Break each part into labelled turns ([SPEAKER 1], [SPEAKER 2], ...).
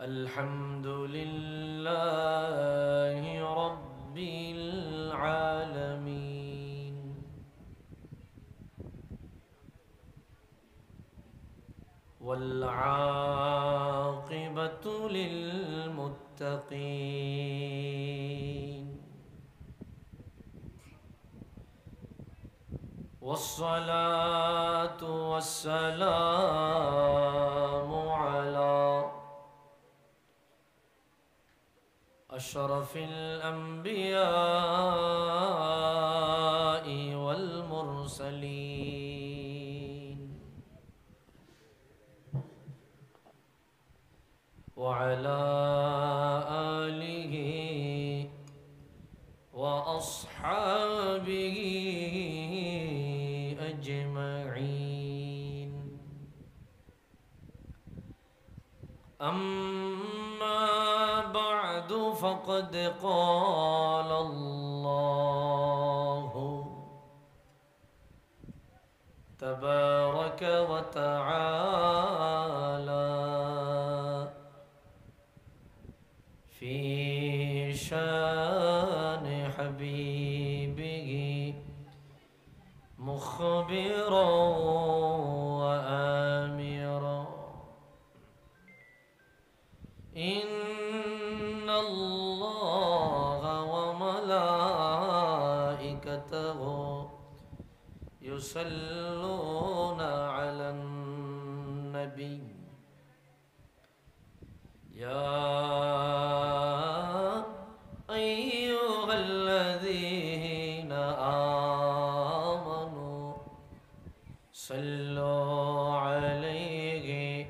[SPEAKER 1] الحمد لله رب العالمين والعاقبة للمتقين والصلاة والسلام على أشرف الأنبياء والمرسلين وعلى آله وأصحابه أجمعين أما بعد فقد قال الله تبارك وتعالى في شان حبيبه مخبرا وآمرا إن الله وملائكته يصلون على النبي يا أيها الذين آمنوا صلوا عليه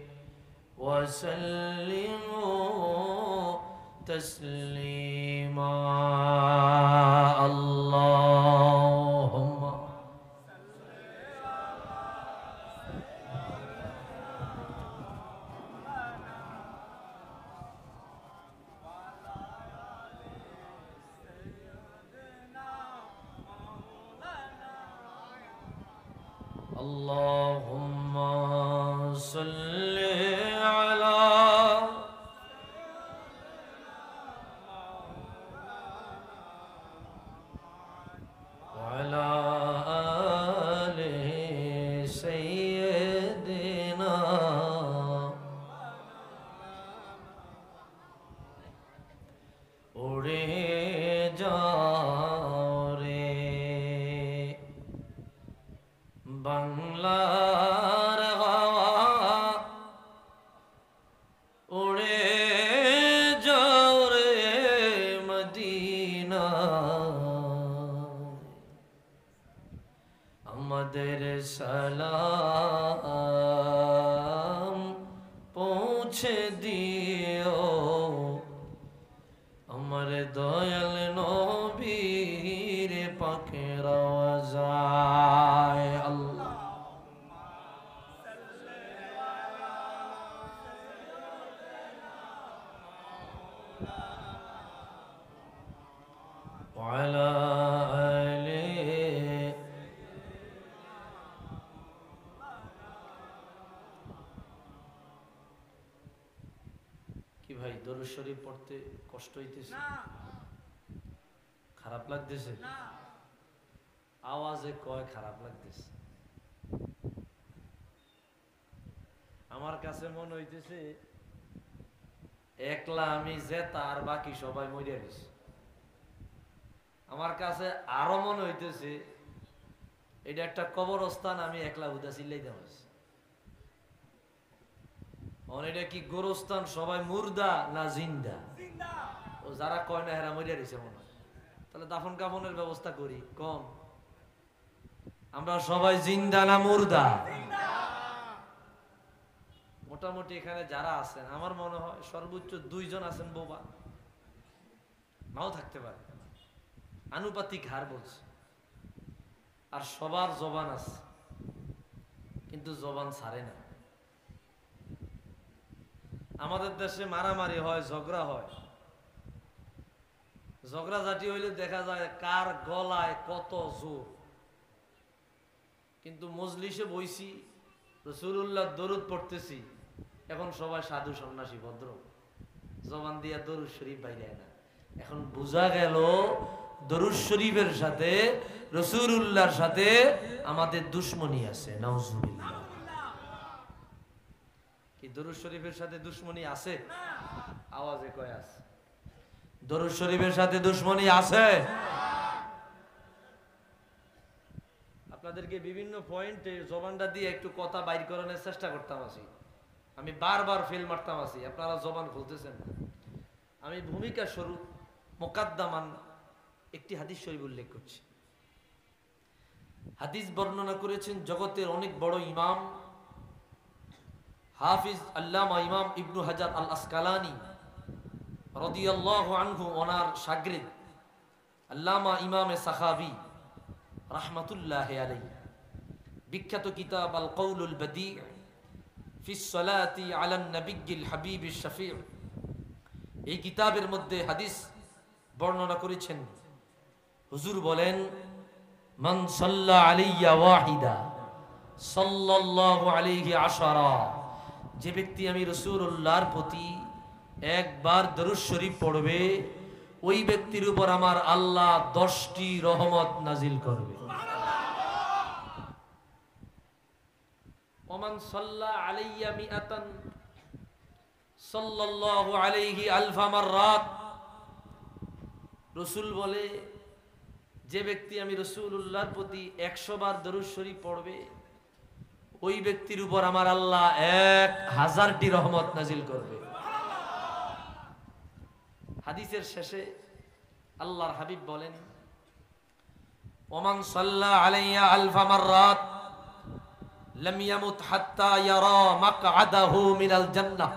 [SPEAKER 1] وسلموا تسليما اللهم اللهم صل على وعلى آل سيدنا উড়ে যাও রে বাংলার হাওয়া উড়ে যাও রে মদিনা আমাদের সালাম পৌঁছে দিও আমার দয়াল নবীর পাকের আওয়াজায় আল্লাহ وعلى آله কি ভাই দরুদ শরীফ পড়তে কষ্ট হইতেছে না খারাপ লাগতেছে না আওয়াজে কয় খারাপ লাগতেছে আমার কাছে মনে হইতেছে একলা আমি জেতা আর বাকি সবাই মরিয়া গেছে আমার কাছে আরো মনে হইতেছে এটা একটা কবরস্থান আমি একলা হুদা চিল্লাই দেওয়া এটা কি গোরস্থান সবাই মুর্দা না জিন্দা ও যারা কয় না হেরা মরিয়া দিছে মনে তাহলে দাফন কাফনের ব্যবস্থা করি কম আমরা সবাই জিন্দা না মুর্দা মোটামুটি এখানে যারা আছেন আমার মনে হয় সর্বোচ্চ 2 জন আছেন বোবা নাও থাকতে পারে আনুপাতিক হার বলছে আর সবার জবান আছে কিন্তু জবান ছাড়ে না আমাদের দেশে মারামারি হয় ঝগড়া হয় ঝগড়াঝাটি হইলে দেখা যায় কার গলায় কত জোর কিন্তু মজলিসে বইছি রাসূলুল্লাহ দরুদ পড়তেছি এখন সবাই সাধু সন্ন্যাসী ভদ্র জবান দিয়া দরুদ শরীফ বাইরে না। এখন বোঝা গেল দরুদ শরীফের সাথে রাসূলুল্লাহর সাথে আমাদের দুশমনি আছে। নাউজুবিল্লাহ। কি দরুদ শরীফের সাথে দুশমনি আছে? আওয়াজে কয় আছে। দরুদ শরীফের সাথে দুশমনি আছে। আপনাদেরকে বিভিন্ন পয়েন্টে জবানটা দিয়ে একটু কথা বাইর করানোর চেষ্টা করতাম আছি। আমি বারবার ফেল মারতাম আছি, আপনারা জবান খুলতেছেন না। আমি ভূমিকা স্বরূপ মুকাদ্দামান একটি হাদিস শরীফ উল্লেখ করছি। হাদিস বর্ণনা করেছেন জগতের অনেক বড় ইমাম হাফিজ আল্লামা ইমাম ইবনু হাজার আল আসকালানি রাদিয়াল্লাহু আনহু, ওনার শাগরিদ আল্লামা ইমামে সাখাবি রাহমাতুল্লাহি আলাইহি, বিখ্যাত কিতাব আল কওলুল বাদি ফি সলাতি আলান নবিয়্যিল হাবিবিশ শাফি', এই কিতাবের মধ্যে হাদিস বর্ণনা করেছেন। হুজুর বলেন, মান সাল্লা আলাইয়া ওয়াহিদা সাল্লাল্লাহু আলাইহি আশারা, যে ব্যক্তি আমি রাসূলুল্লাহর প্রতি একবার দরুদ শরীফ পড়বে, ওই ব্যক্তির উপর আমার আল্লাহ 10টি রহমত নাজিল করবে। ওমান সাল্লা আলাইয়া মিআতান সাল্লাল্লাহু আলাইহি আলফা মাররাত, রাসূল বলে, যে ব্যক্তি আমি রাসূলুল্লাহর প্রতি 100 বার দরুদ শরীফ পড়বে, ওই ব্যক্তির উপর আমার আল্লাহ 1000টি রহমত নাজিল করবে। হাদিসের শেষে আল্লাহর হাবিব বলেন, ওমান সাল্লা আলাইয়া আলফা মাররাত লাম ইয়ামুত হাত্তা ইয়ারা মাকআদাহু মিনাল জান্নাহ,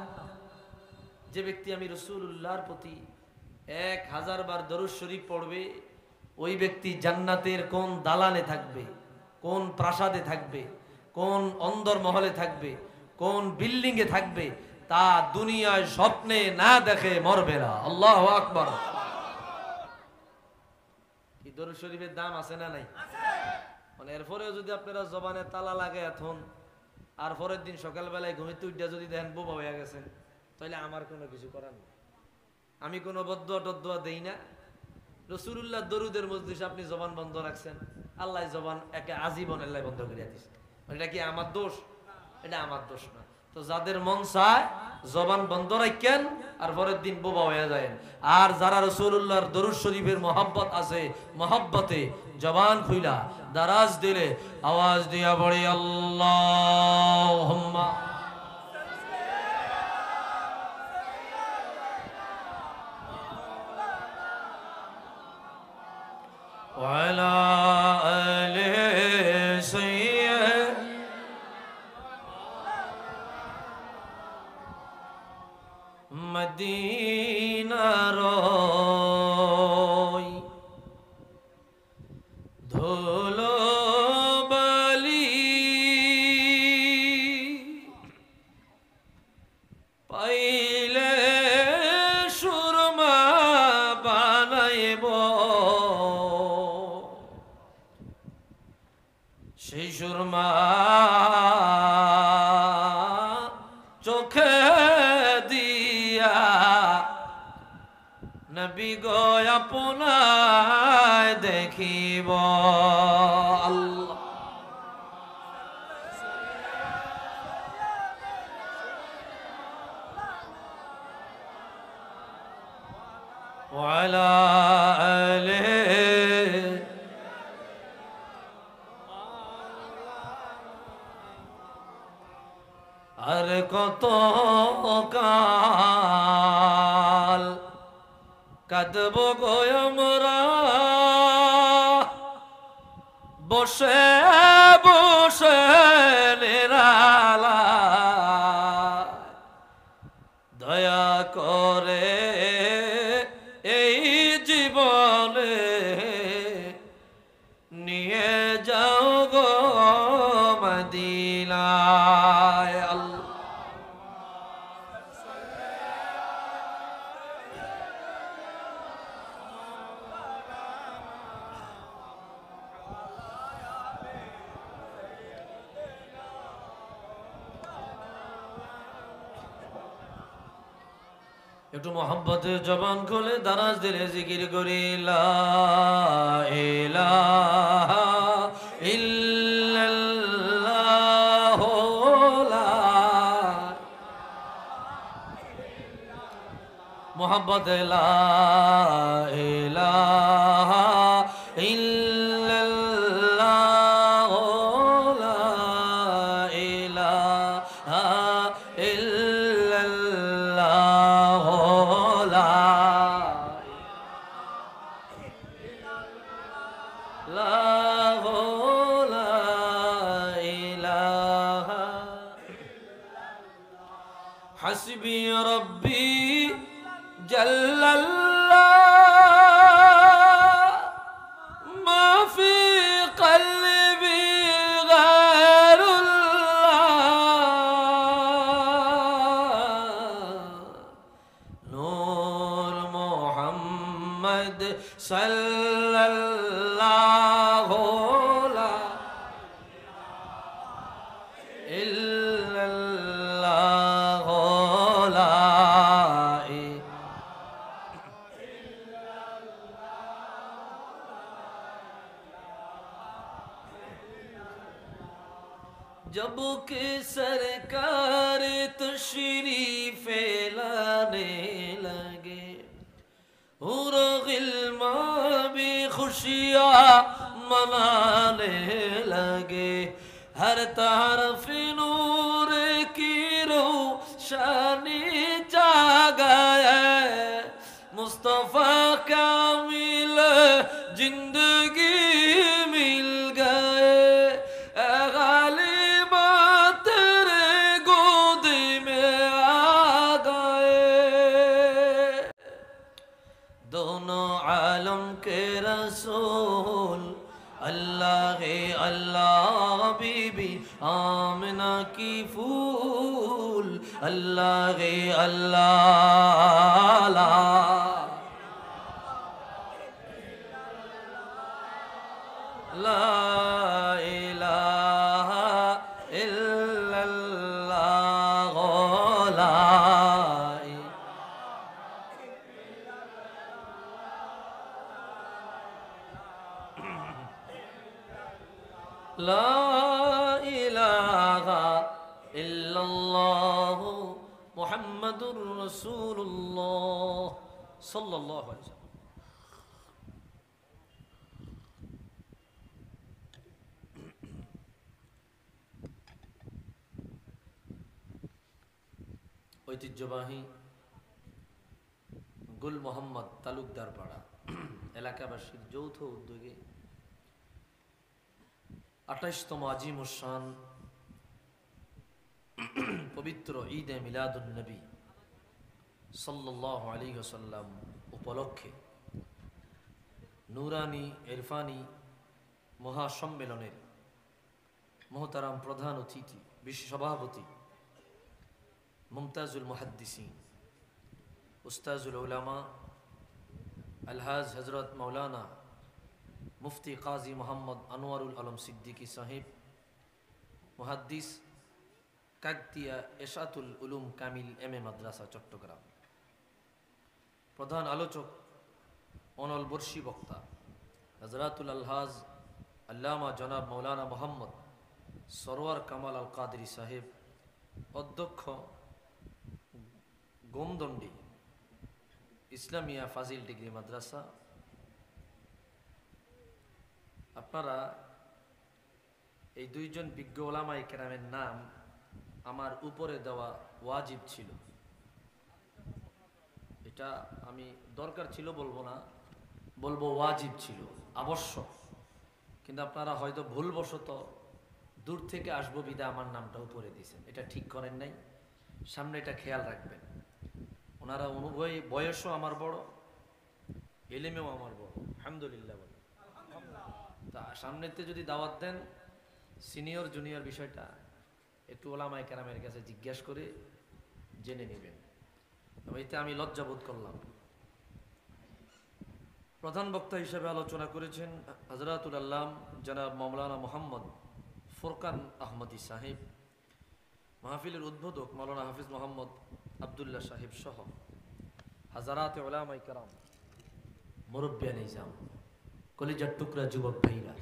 [SPEAKER 1] যে ব্যক্তি আমি রাসূলুল্লাহর প্রতি 1000 বার দরুদ শরীফ পড়বে, ওই ব্যক্তি জান্নাতের কোন দালানে থাকবে, কোন প্রাসাদে থাকবে, কোন অন্দরমহলে থাকবে, কোন বিল্ডিং এ থাকবে, তা দুনিয়ায় স্বপ্নে না দেখে মরবে না। আল্লাহু আকবার। কি দরুদ শরীফের দাম আছে না নাই? মানে এরপরেও যদি আপনারা জবানে তালা লাগে এখন, আর পরের দিন সকালবেলায় ঘুমিতে উঠে যদি দেখেন বোবা হয়ে গেছেন, তাহলে আমার কোনো কিছু করার নেই। আমি কোনো বদদুয়া টদদুয়া দেই না। রাসূলুল্লাহ দরুদের মজলিস আপনি জবান বন্ধ রাখছেন, আল্লাহ জবান একে আজীবন আল্লাহ বন্ধ করে দিয়েছে। এটা কি আমার দোষ? এটা আমার দোষ না। তো যাদের মন চায় জবান বন্ধ রাখেন আর পরের দিন বোবা হয়ে যায়। আর যারা রাসূলুল্লাহর দরুদ শরীফের মহব্বত আছে, মহব্বতে জবান খুইলা দারাজ দিলে আওয়াজ দিয়া পড়ে আল্লাহুম্মা ওয়ালা আলি সাইয়্যিদ মদিনার ধুলো বালি পাইলে সুরমা বানাইব, সেই সুরমা চোখে দিয়া নবী গো আপনায় দেখিব। আল্লাহ ওয়ালা আলিহি আর কত কাল কাঁদব গো আমরা বসে বসে নিরালায়, দয়া করে এই জীবনে নিয়ে যাও গো মদিনায়। আল্লাহ একটু মোহাম্মতে জবান খুলে দারাজ দিলে জিকির করি লা ইলাহা ইল্লাল্লাহ লা মোহাম্মতে লা ইলাহা ইল্লাল্লাহ লা ইলাহা ইল্লাল্লাহ حسبي ربي جل الله ما في قلبي غير الله نور محمد صلى الله لا إلا الله لا जब के सरकार तशरीफ लाने लगे और गिल्मा भी खुशियाँ मनाने लगे हर तरफ नूर की रोशनी जागा है मुस्तफा कामिल जिंदगी मिल गए अल्लाह अल्लाह बीबी आमना की फूल अल्लाह अल्लाह ला इलाहा इल्लल्लाह ला لا إله إلا الله محمد رسول الله صلى الله عليه وسلم ঐতিহ্যবাহী গুল মোহাম্মদ তালুকদার পাড়া এলাকাবাসীর যৌথ উদ্যোগে 28তম আজিমুশান পবিত্র ঈদে মিলাদুন নবী সাল্লাল্লাহু আলাইহি ওয়াসাল্লাম উপলক্ষে নূরানি ইরফানি মহাসম্মেলনের মোহতারাম প্রধান অতিথি বিশেষ সভাপতি মুমতাজুল মুহাদ্দিসিন উস্তাজুল উলামা আলহাজ হযরত মাওলানা মুফতি কাজী মোহাম্মদ আনোয়ারুল আলম সিদ্দিকী সাহেব মুহাদ্দিস কাকতিয়া এশাতুল উলুম কামিল এম এ মাদ্রাসা চট্টগ্রাম প্রধান আলোচক অনল বর্ষী বক্তা হযরতুল আলহাজ আল্লামা জনাব মৌলানা মোহাম্মদ সরওয়ার কামাল আল কাদরি সাহেব অধ্যক্ষ গোমদন্ডি ইসলামিয়া ফাজিল ডিগ্রি মাদ্রাসা আপনারা এই দুইজন বিজ্ঞ ওলামায়ে কেরামের নাম আমার উপরে দেওয়া ওয়াজিব ছিল এটা আমি দরকার ছিল বলবো না বলবো ওয়াজিব ছিল আবশ্যক কিন্তু আপনারা হয়তো ভুলবশত দূর থেকে আসবো বিদা আমার নামটা উপরে দিয়েছেন এটা ঠিক করেন নাই সামনে এটা খেয়াল রাখবেন ওনারা অনুভবী বয়সও আমার বড় এলেমেও আমার বড় আলহামদুলিল্লাহ বলে তা সামনেতে যদি দাওয়াত দেন সিনিয়র জুনিয়র বিষয়টা একটু ওলামায়ে কেরামের কাছে জিজ্ঞাসা করে জেনে নেবেন এতে আমি লজ্জা বোধ করলাম প্রধান বক্তা হিসেবে আলোচনা করেছেন হযরতুল আল্লাম জনাব মাওলানা মোহাম্মদ ফুরকান আহমদী সাহেব মাহফিলের উদ্বোধক মাওলানা হাফিজ মোহাম্মদ আব্দুল্লাহ সাহেব সহ হাজারাতে উলামায়ে কেরাম, মুরব্বিয়ান নিজাম, কলিজার টুকরা যুবক ভাইরা,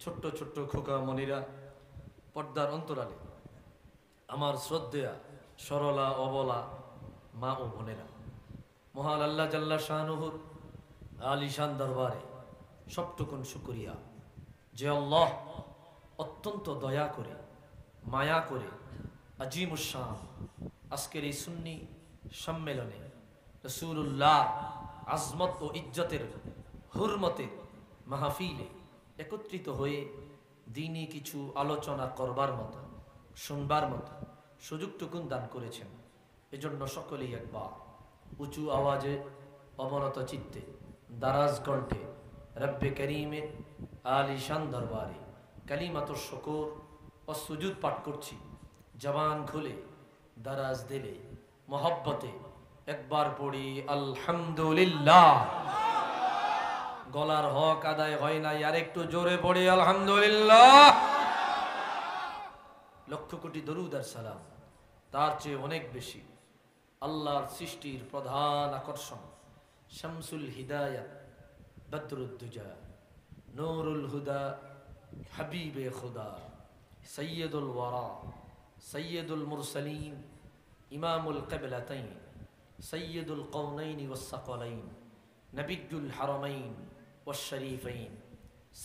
[SPEAKER 1] ছোট্ট ছোট্ট খোকা মনিরা, পর্দার অন্তরালে আমার শ্রদ্ধেয়া সরলা অবলা মা ও বোনেরা, মহান আল্লাহ জাল্লা শানুহুর আলিশান দরবারে সবটুকুন শুকরিয়া যে আল্লাহ অত্যন্ত দয়া করে মায়া করে আজিমুশান আজকের এই সুন্নি সম্মেলনে রাসূলুল্লাহ আজমত ও ইজ্জতের হুরমতের মাহফিলে একত্রিত হয়ে দিনই কিছু আলোচনা করবার মতো শুনবার মতো সুযোগটুকুন দান করেছেন। এজন্য সকলেই একবার উঁচু আওয়াজে অবনত চিত্তে দারাজ কণ্ঠে রব্বে করিমের আলিশান দরবারে কালিমাতুশ শুকর ও সুজুদ পাঠ করছি। জবান খুলে দারাজ দিলে মোহব্বতে একবার পড়ি আলহামদুলিল্লাহ। গলার হক আদায় হয় না, আর একটু জোরে পড়ি আলহামদুলিল্লাহ। লক্ষ কোটি দরুদ আর সালাম তার চেয়ে অনেক বেশি আল্লাহর সৃষ্টির প্রধান আকর্ষণ শামসুল হিদায়াত বদরুদ্দুজা নূরুল হুদা হাবিবে খুদা সৈয়দুল ওয়ারা সৈয়দুল মুরসালিন ইমামুল কিবলাতাইন সৈয়দুল কওনাইন ওয়াস সাকলাইন নবিয়ুল হারামাইন ওয়াশ শরীফাইন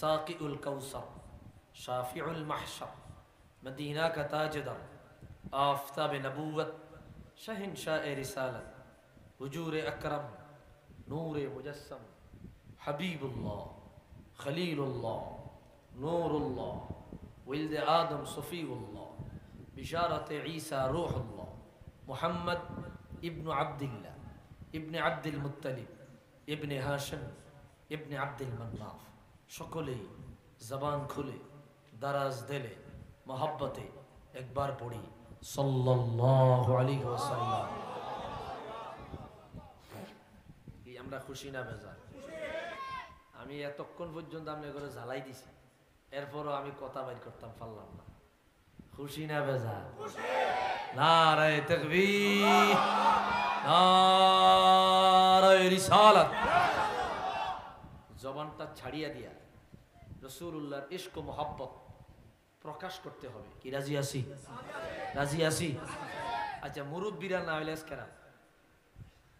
[SPEAKER 1] সাকিউল কাউসার শাফিউল মাহশর মদিনা কা তাজদার आफताब नबूवत शहंशाह रिसालत हुजूर अकरम नूर मुजस्सम हबीबुल्लाह खलीलुल्लाह नूरुल्लाह विल्द आदम सफ़ीउल्लाह बिशारत ईसा रूहुल्लाह मुहम्मद इब्न अब्दिल्लाह इब्न अब्दुल मुत्तलिब इब्न हाशिम इब्न अब्दुल मन्नाफ सकलेई जबान खुले दराज दिले मोहब्बते एक बार पढ़ी সাল্লাল্লাহু আলাইহি ওয়াসাল্লাম। কি আমরা খুশি না বেজার? আমি এতক্ষণ পর্যন্ত আপনি করে ঝালাই দিছি, এরপরও আমি কথা বাইর করতাম পারলাম না। খুশি না বেজার? নারায়ে তাকবীর, নারায়ে রিসালাত। জবানটা ছাড়িয়া দিয়া রাসূলুল্লাহর ইশক ও মোহাব্বত প্রকাশ করতে হবে। কি রাজি আছি? রাজি আছি? আচ্ছা, মুরব্বীরা না হইলে কেরাম,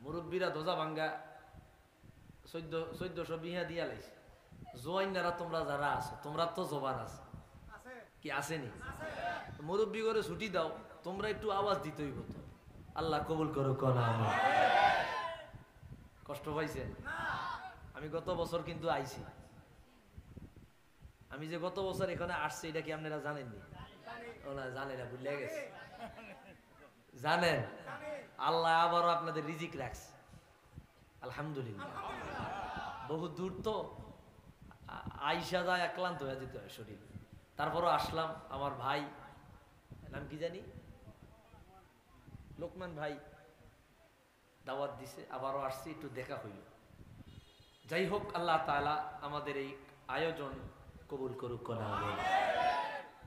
[SPEAKER 1] মুরব্বীরা দোজা ভাঙ্গা 1400 বিহা দিয়া লাইছে। জোয়াইনারা তোমরা যারা আছো, তোমরা তো জবান আছে, কি আসেনি? মুরব্বী করে ছুটি দাও, তোমরা একটু আওয়াজ দিতে হইব তো। আল্লাহ কবুল করো কোন আমি। কষ্ট পাইছেন? আমি গত বছর কিন্তু আইছি। আমি যে গত বছর এখানে আসছি এটা কি আপনারা জানেননি? ও না, জানেন না, ভুলে গেছে। জানেন আল্লাহ আবারও আপনাদের রিজিক রাখছে, আলহামদুলিল্লাহ। বহু দূর তো আইসা যায়, ক্লান্ত হয়ে যেতে হয় শরীর। তারপরও আসলাম। আমার ভাই, নাম কি জানি, লোকমান ভাই দাওয়াত দিছে, আবারও আসছি, একটু দেখা হইল। যাই হোক, আল্লাহ তাআলা আমাদের এই আয়োজন কবুল করুক না।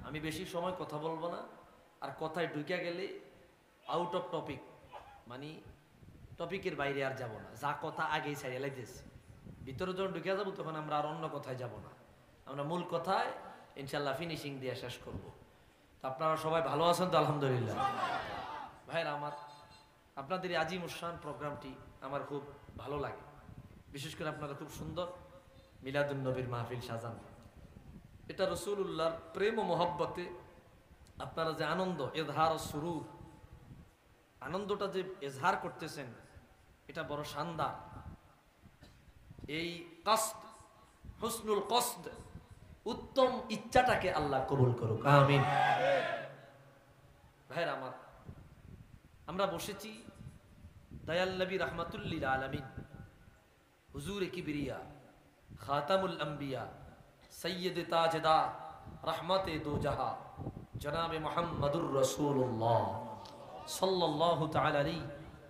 [SPEAKER 1] আমি বেশি সময় কথা বলবো না, আর কথায় ঢুকে গেলে আউট অফ টপিক, মানে টপিকের বাইরে আর যাব না। যা কথা আগেই ছাড়িয়ে লাইতেছি, ভিতরে যখন ঢুকে যাবো তখন আমরা আর অন্য কথায় যাব না। আমরা মূল কথায় ইনশাল্লাহ ফিনিশিং দিয়ে শেষ করব। তো আপনারা সবাই ভালো আছেন তো? আলহামদুলিল্লাহ। ভাইরা আমার, আপনাদের এই আজিমুশান প্রোগ্রামটি আমার খুব ভালো লাগে। বিশেষ করে আপনারা খুব সুন্দর মিলাদুন নবীর মাহফিল সাজান। এটা রাসূলুল্লাহর প্রেম ও মোহব্বতে আপনারা যে আনন্দ, এজহার ও সুরুর, আনন্দটা যে এজহার করতেছেন, এটা বড় শানদার। এই কসদ, হুসনুল কসদ, উত্তম ইচ্ছাটাকে আল্লাহ কবুল করুক, আমিন। ভাইরা আমার, আমরা বসেছি দয়াল নবী রাহমাতুল লিল আলামিন, হুজুরে কিবরিয়া, খাতামুল আম্বিয়া, সৈয়দ তাজদার, রহমতে দো জাহা, জনাবে মুহাম্মদুর রাসূলুল্লাহ সাল্লাল্লাহু তাআলা আলাইহি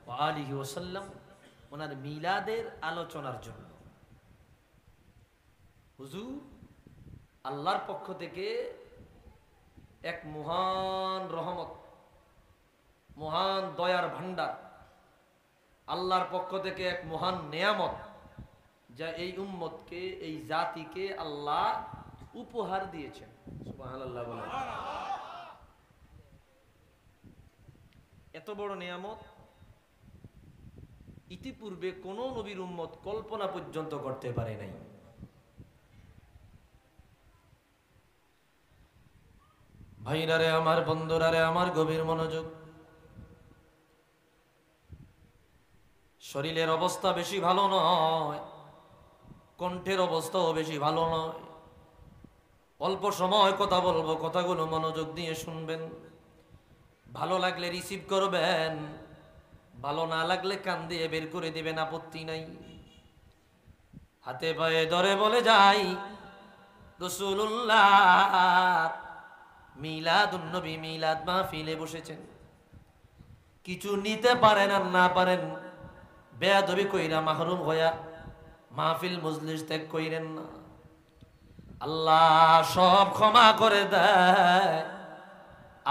[SPEAKER 1] ওয়া আলিহি ওয়াসাল্লাম, ওনার মিলাদের আলোচনার জন্য। হুজুর আল্লাহর পক্ষ থেকে এক মহান রহমত, মহান দয়ার ভান্ডার আল্লাহর পক্ষ থেকে এক মহান নেয়ামত, যা এই উম্মতকে, এই জাতিকে আল্লাহ উপহার দিয়েছেন। সুবহানাল্লাহ বলেন। এত বড় নেয়ামত ইতিপূর্বে কোন নবীর উম্মত কল্পনা পর্যন্ত করতে পারে নাই। ভাইরারে আমার, বন্ধুরারে আমার, গভীর মনোযোগ। শরীরের অবস্থা বেশি ভালো নয়, কণ্ঠের অবস্থাও বেশি ভালো নয়। অল্প সময় কথা বলবো, কথাগুলো মনোযোগ দিয়ে শুনবেন। ভালো লাগলে রিসিভ করবেন, ভালো না লাগলে কান দিয়ে বের করে দিবেন, আপত্তি নাই। হাতে পায়ে ধরে বলে যাই, রাসূলুল্লাহ মিলাদুন নবী মিলাদ মাহফিলে বসেছেন, কিছু নিতে পারেন আর না পারেন, বেয়াদবি কইরা মাহরুম হইয়া মাহফিল মজলিস ত্যাগ কইরেন না। আল্লাহ সব ক্ষমা করে দেয়।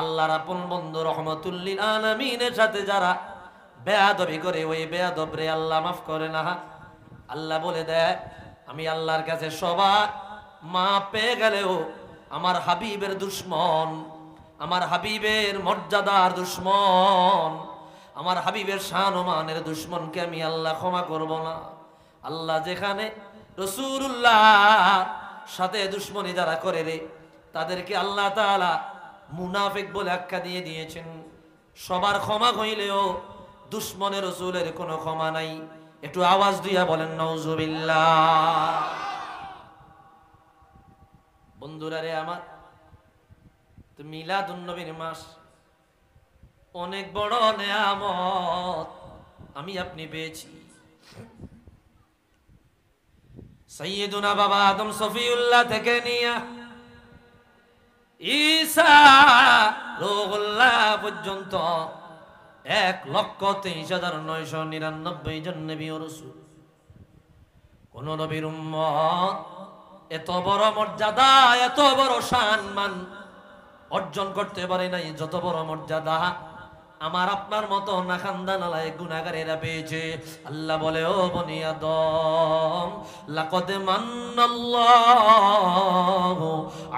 [SPEAKER 1] আল্লাহর আপন বন্ধু রহমতুল লিল আলামিনের সাথে যারা বেয়াদবি করে, ওই বেয়াদবরে আল্লাহ মাফ করে না। আল্লাহ বলে দেয়, আমি আল্লাহর কাছে সবাই মাপ পেয়ে গেলেও আমার হাবিবের দুশ্মন, আমার হাবিবের মর্যাদার দুশ্মন, আমার হাবিবের শান ও মানের দুশ্মনকে আমি আল্লাহ ক্ষমা করব না। আল্লাহ যেখানে রাসূলুল্লাহ সাথে দুশ্মনী যারা করে রে, তাদেরকে আল্লাহ তাআলা মুনাফিক বলে আখ্যা দিয়ে দিয়েছেন। সবার ক্ষমা হইলেও দুশ্মনের রাসূলের কোনো ক্ষমা নাই। একটু আওয়াজ দিয়া বলেন নাউজুবিল্লাহ। বন্ধুরা রে আমার, তো মিলাদুন নবীর মাস অনেক বড় নেয়ামত আমি আপনি পেয়েছি। সাইয়্যিদুনা বাবা আদম সফিউল্লাহ থেকে নিয়া ঈসা রূহুল্লাহ পর্যন্ত 1,23,999 জন নবী ও রাসূল। কোন নবীর উম্মত এত বড় মর্যাদা, এত বড় সম্মান অর্জন করতে পারে নাই, যত বড় মর্যাদা আমার আপনার মতো নাখান্দানালায় গুনাহগারেরা পেয়েছে। আল্লাহ বলে, ও বনি আদম, লাকাদ মান্নাল্লাহু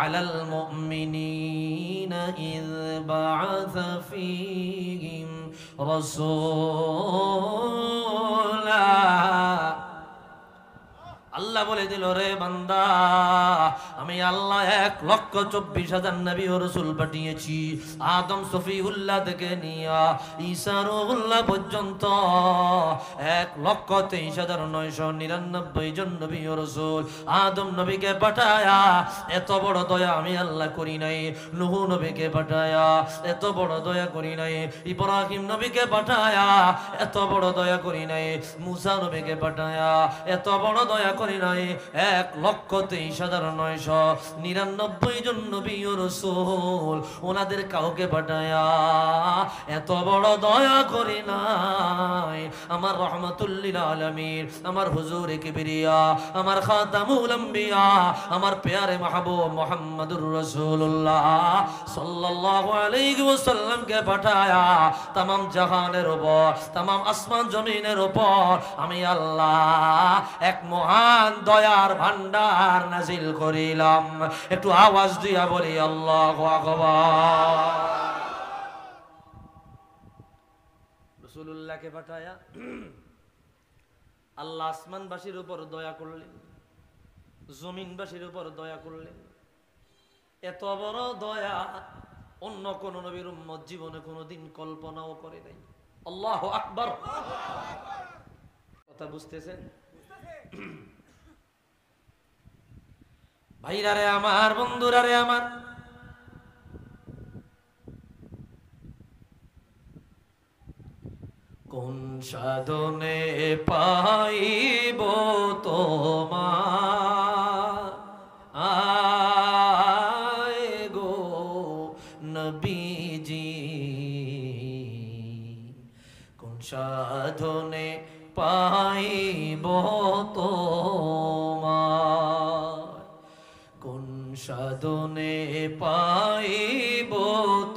[SPEAKER 1] আলাল মুমিনিনা ইয বাআসা ফীহিম রাসূলা। আল্লাহ বলে দিল, রে বান্দা, আমি আল্লাহ 1,24,000 নবী ও রাসূল পাঠিয়েছি। আদম সফিউল্লাহ থেকে নিয়া ঈসা রূহুল্লাহ পর্যন্ত 1,23,999 জন নবী ও রাসূল। আদম নবীকে পাঠায়া এত বড় দয়া আমি আল্লাহ করি নাই। নূহ নবীকে পাঠায়া এত বড় দয়া করি নাই। ইব্রাহিম নবীকে পাঠায়া এত বড় দয়া করি নাই। মুসা নবীকে পাঠায়া এত বড় দয়া করি নাই। 1,23,999 জন নবী ও রাসূল, ওনাদের কাউকে পাঠায়া এত বড় দয়া করি নাই। আমার রহমাতুল লিল আলামিন, আমার হুজুরে কিবরিয়া, আমার খাতামুল আম্বিয়া, আমার প্যারে মাহবুব মুহাম্মদুর রাসূলুল্লাহ সাল্লাল্লাহু আলাইহি ওয়াসাল্লাম কে পাঠায়া तमाम জাহানের উপর, तमाम আসমান জমিনের উপর আমি আল্লাহ এক মহান দয়ার ভান্ডার নাজিল করিলাম। একটু আওয়াজ দিয়া বলি আল্লাহু আকবার। রাসূলুল্লাহকে পাঠায়া আল্লাহ আসমানবাসীর উপর দয়া করলেন, জমিনবাসীর উপর দয়া করলেন। এত বড় দয়া অন্য কোন নবীর উম্মত জীবনে কোনোদিন কল্পনাও করে নাই। আল্লাহু আকবার। কথা বুঝতেছেন ভাইরা রে আমার, বন্ধুরা রে আমার, কোন সাধনে পাইব তোমার আয় গো নবীজি, কোন সাধনে পাইব তোমার, কোন সাধনে পাইব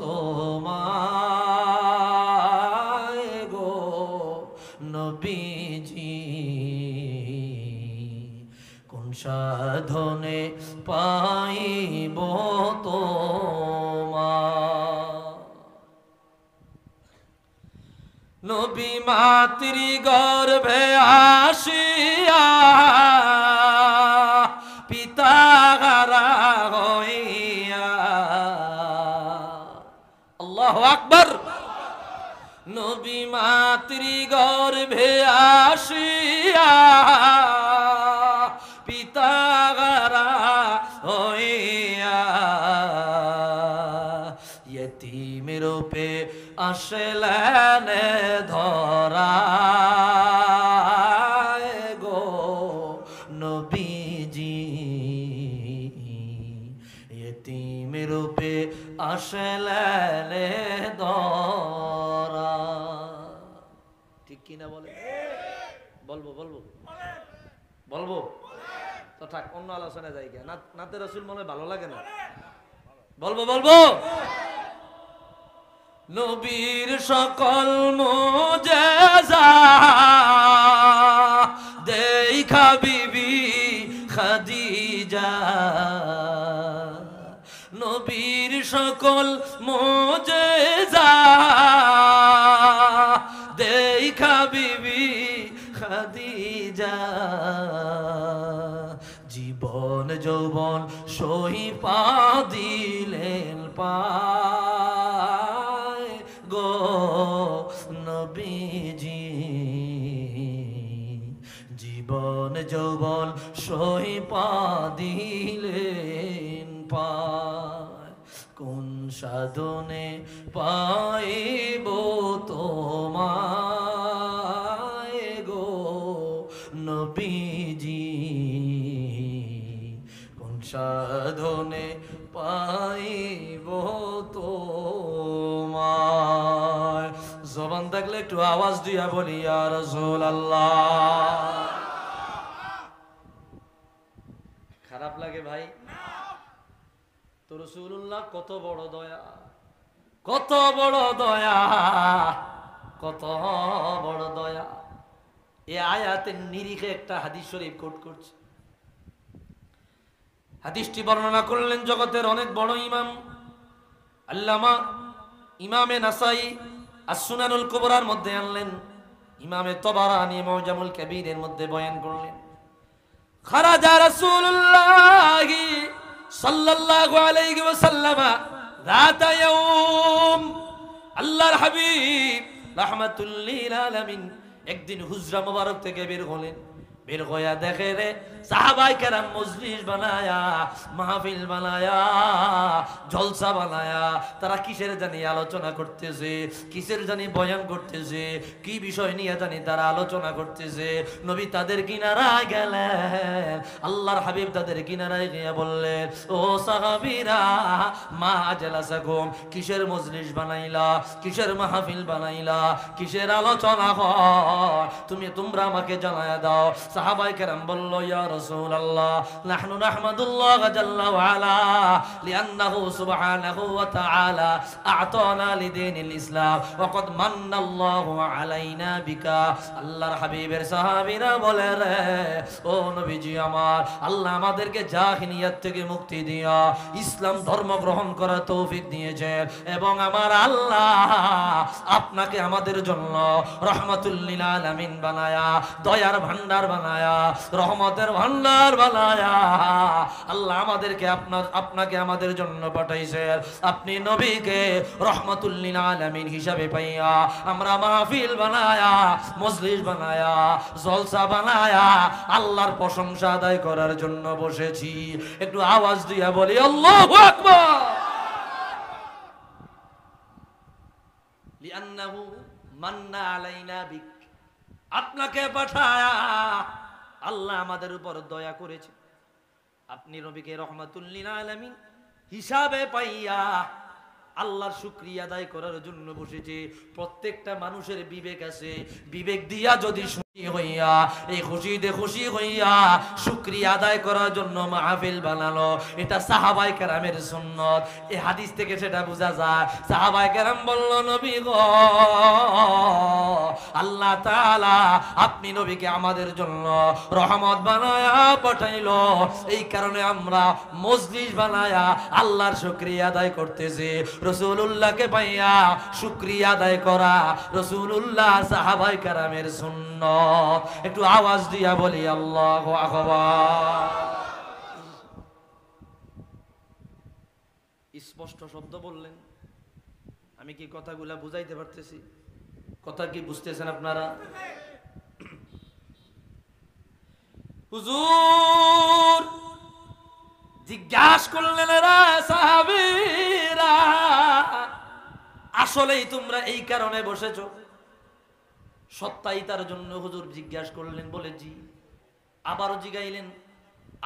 [SPEAKER 1] তোমার গো নবীজি কোন সাধনে পাইব তোমার নবী মাতৃ গর্ভে আসিয়া পিতা হারা হইয়া আল্লাহু আকবার নবী মাতৃ গর্ভে আসিয়া পিতা হারা হইয়া यतीम रूपे আসলেন ধরায় গো নবীজি यतीम रूपे আসলেন ধরা ঠিক কি না বলে বলবো বলবো বলবো তো থাক অন্য আলোচনা যাই গিয়া নাতে রাসূল মনে ভালো লাগে না বলবো বলবো নবীর সকল মুজিজা দেখা বিবি খাদিজা নবীর সকল মুজিজা দেখা বিবি খাদিজা জীবন যৌবন সহিপা দিলেন পায় গো নবীজি জীবন যৌবন সহিপা দিলেন পায় কোন সাধনে পাইব তোমায় গো নবীজি কোন সাধনে পাইব তোমায় জবান থাকলে একটু আওয়াজ দিয়া বলি ইয়া রাসূলুল্লাহ খারাপ লাগে ভাই তো রাসূলুল্লাহ কত বড় দয়া কত বড় দয়া কত বড় দয়া এই আয়াতের নিরিখে একটা হাদিস শরীফ কোট করছে হাদিসটি বর্ণনা করলেন জগতের অনেক বড় ইমাম আল্লামা ইমামে নাসাই as-সুনানুল কুবরার মধ্যে আনলেন ইমামে তবারানি মুজামুল কাবীরের মধ্যে বয়ান করলেন খারাজা রাসূলুল্লাহ সাল্লাল্লাহু আলাইহি ওয়াসাল্লাম রাতা ইয়াউম আল্লাহর হাবিব রাহমাতুল লিল আলামিন একদিন হুজরা মুবারক থেকে বের হলেন বের হইয়া দেখে রে সাহাবায়ে কেরাম মজলিস বানায়া মাহফিল বানায়া জলসা বানায়া তারা কিসের জানি আলোচনা করতেছে কিসের জানি বয়ান করতেছে কি বিষয় নিয়ে জানি তারা আলোচনা করতেছে নবী তাদের কিনারায় গেলেন আল্লাহর হাবিব তাদের কিনারায় গিয়ে বললেন ও সাহাবীরা মা জালাসাকুম কিসের মজলিস বানাইলা কিসের মাহফিল বানাইলা কিসের আলোচনা হয় তোমরা আমাকে জানায়া দাও সাহাবায়ে কেরাম বলল ইয়া রাসূলুল্লাহ নাহনু নাহমাদুল্লাহ জাল্লা ওয়া আলা লিআন্নাহু সুবহানাহু ওয়া তাআলা আ'তানা লিদীনিল ইসলাম ওয়া ক্বাদ মান্নাল্লাহু আলাইনা বিকা আল্লাহর হাবিবের সাহাবীরা বলে রে ও নবীজি আমার আল্লাহ আমাদেরকে জাহিলিয়াত থেকে মুক্তি দিয়া ইসলাম ধর্ম গ্রহণ করার তৌফিক দিয়েছেন এবং আমার আল্লাহ আপনাকে আমাদের জন্য রাহমাতুল লিল আলামিন বানায়া দয়ার ভান্ডার বানায়া রহমতের ভান্ডার বানায়া আল্লাহ আমাদেরকে আপনাকে আমাদের জন্য পাঠাইছেন আপনি নবীকে রাহমাতুল লিল আলামিন হিসাবে পাইয়া আমরা মাহফিল বানায়া মজলিস বানায়া জলসা বানায়া আল্লাহর প্রশংসা আদায় করার জন্য বসেছি একটু আওয়াজ দিয়া বলি আল্লাহু আকবার লিআন্নাহু মান্না আলাইনা বিক আপনাকে পাঠায়া আল্লাহ আমাদের উপর দয়া করেছে আপনি নবীকে রাহমাতুল লিল আলামিন হিসাবে পাইয়া আল্লাহর শুকরিয়া আদায় করার জন্য বসেছে প্রত্যেকটা মানুষের বিবেক আছে বিবেক দিয়া যদি হইয়া এই খুশিতে খুশি হইয়া শুকরিয়া আদায় করার জন্য মাহফিল বানালো। এটা সাহাবায়ে কেরামের সুন্নত। এই হাদিস থেকে সেটা বোঝা যায়। সাহাবায়ে কেরাম বলল, নবী গো, আল্লাহ তাআলা আপনি নবীকে আমাদের জন্য রহমত বানায়া পাঠাইলো, এই কারণে আমরা মজলিস বানায়া আল্লাহর শুকরিয়া আদায় করতেছি। রাসূলুল্লাহকে পাইয়া শুকরিয়া আদায় করা রাসূলুল্লাহ সাহাবায়ে কেরামের সুন্নত। একটু আওয়াজ দিয়া বলি আল্লাহু আকবার। স্পষ্ট শব্দ বললেন। আমি কি কথাগুলা বুঝাইতে পারতেছি? কথা কি বুঝতেছেন আপনারা? হুজুর জিজ্ঞাসা করলেন, রে সাহাবীরা, আসলেই তোমরা এই কারণে বসেছো? সত্যাই তার জন্য হুজুর জিজ্ঞাসা করলেন, বলে জি। আবারও জিগাইলেন,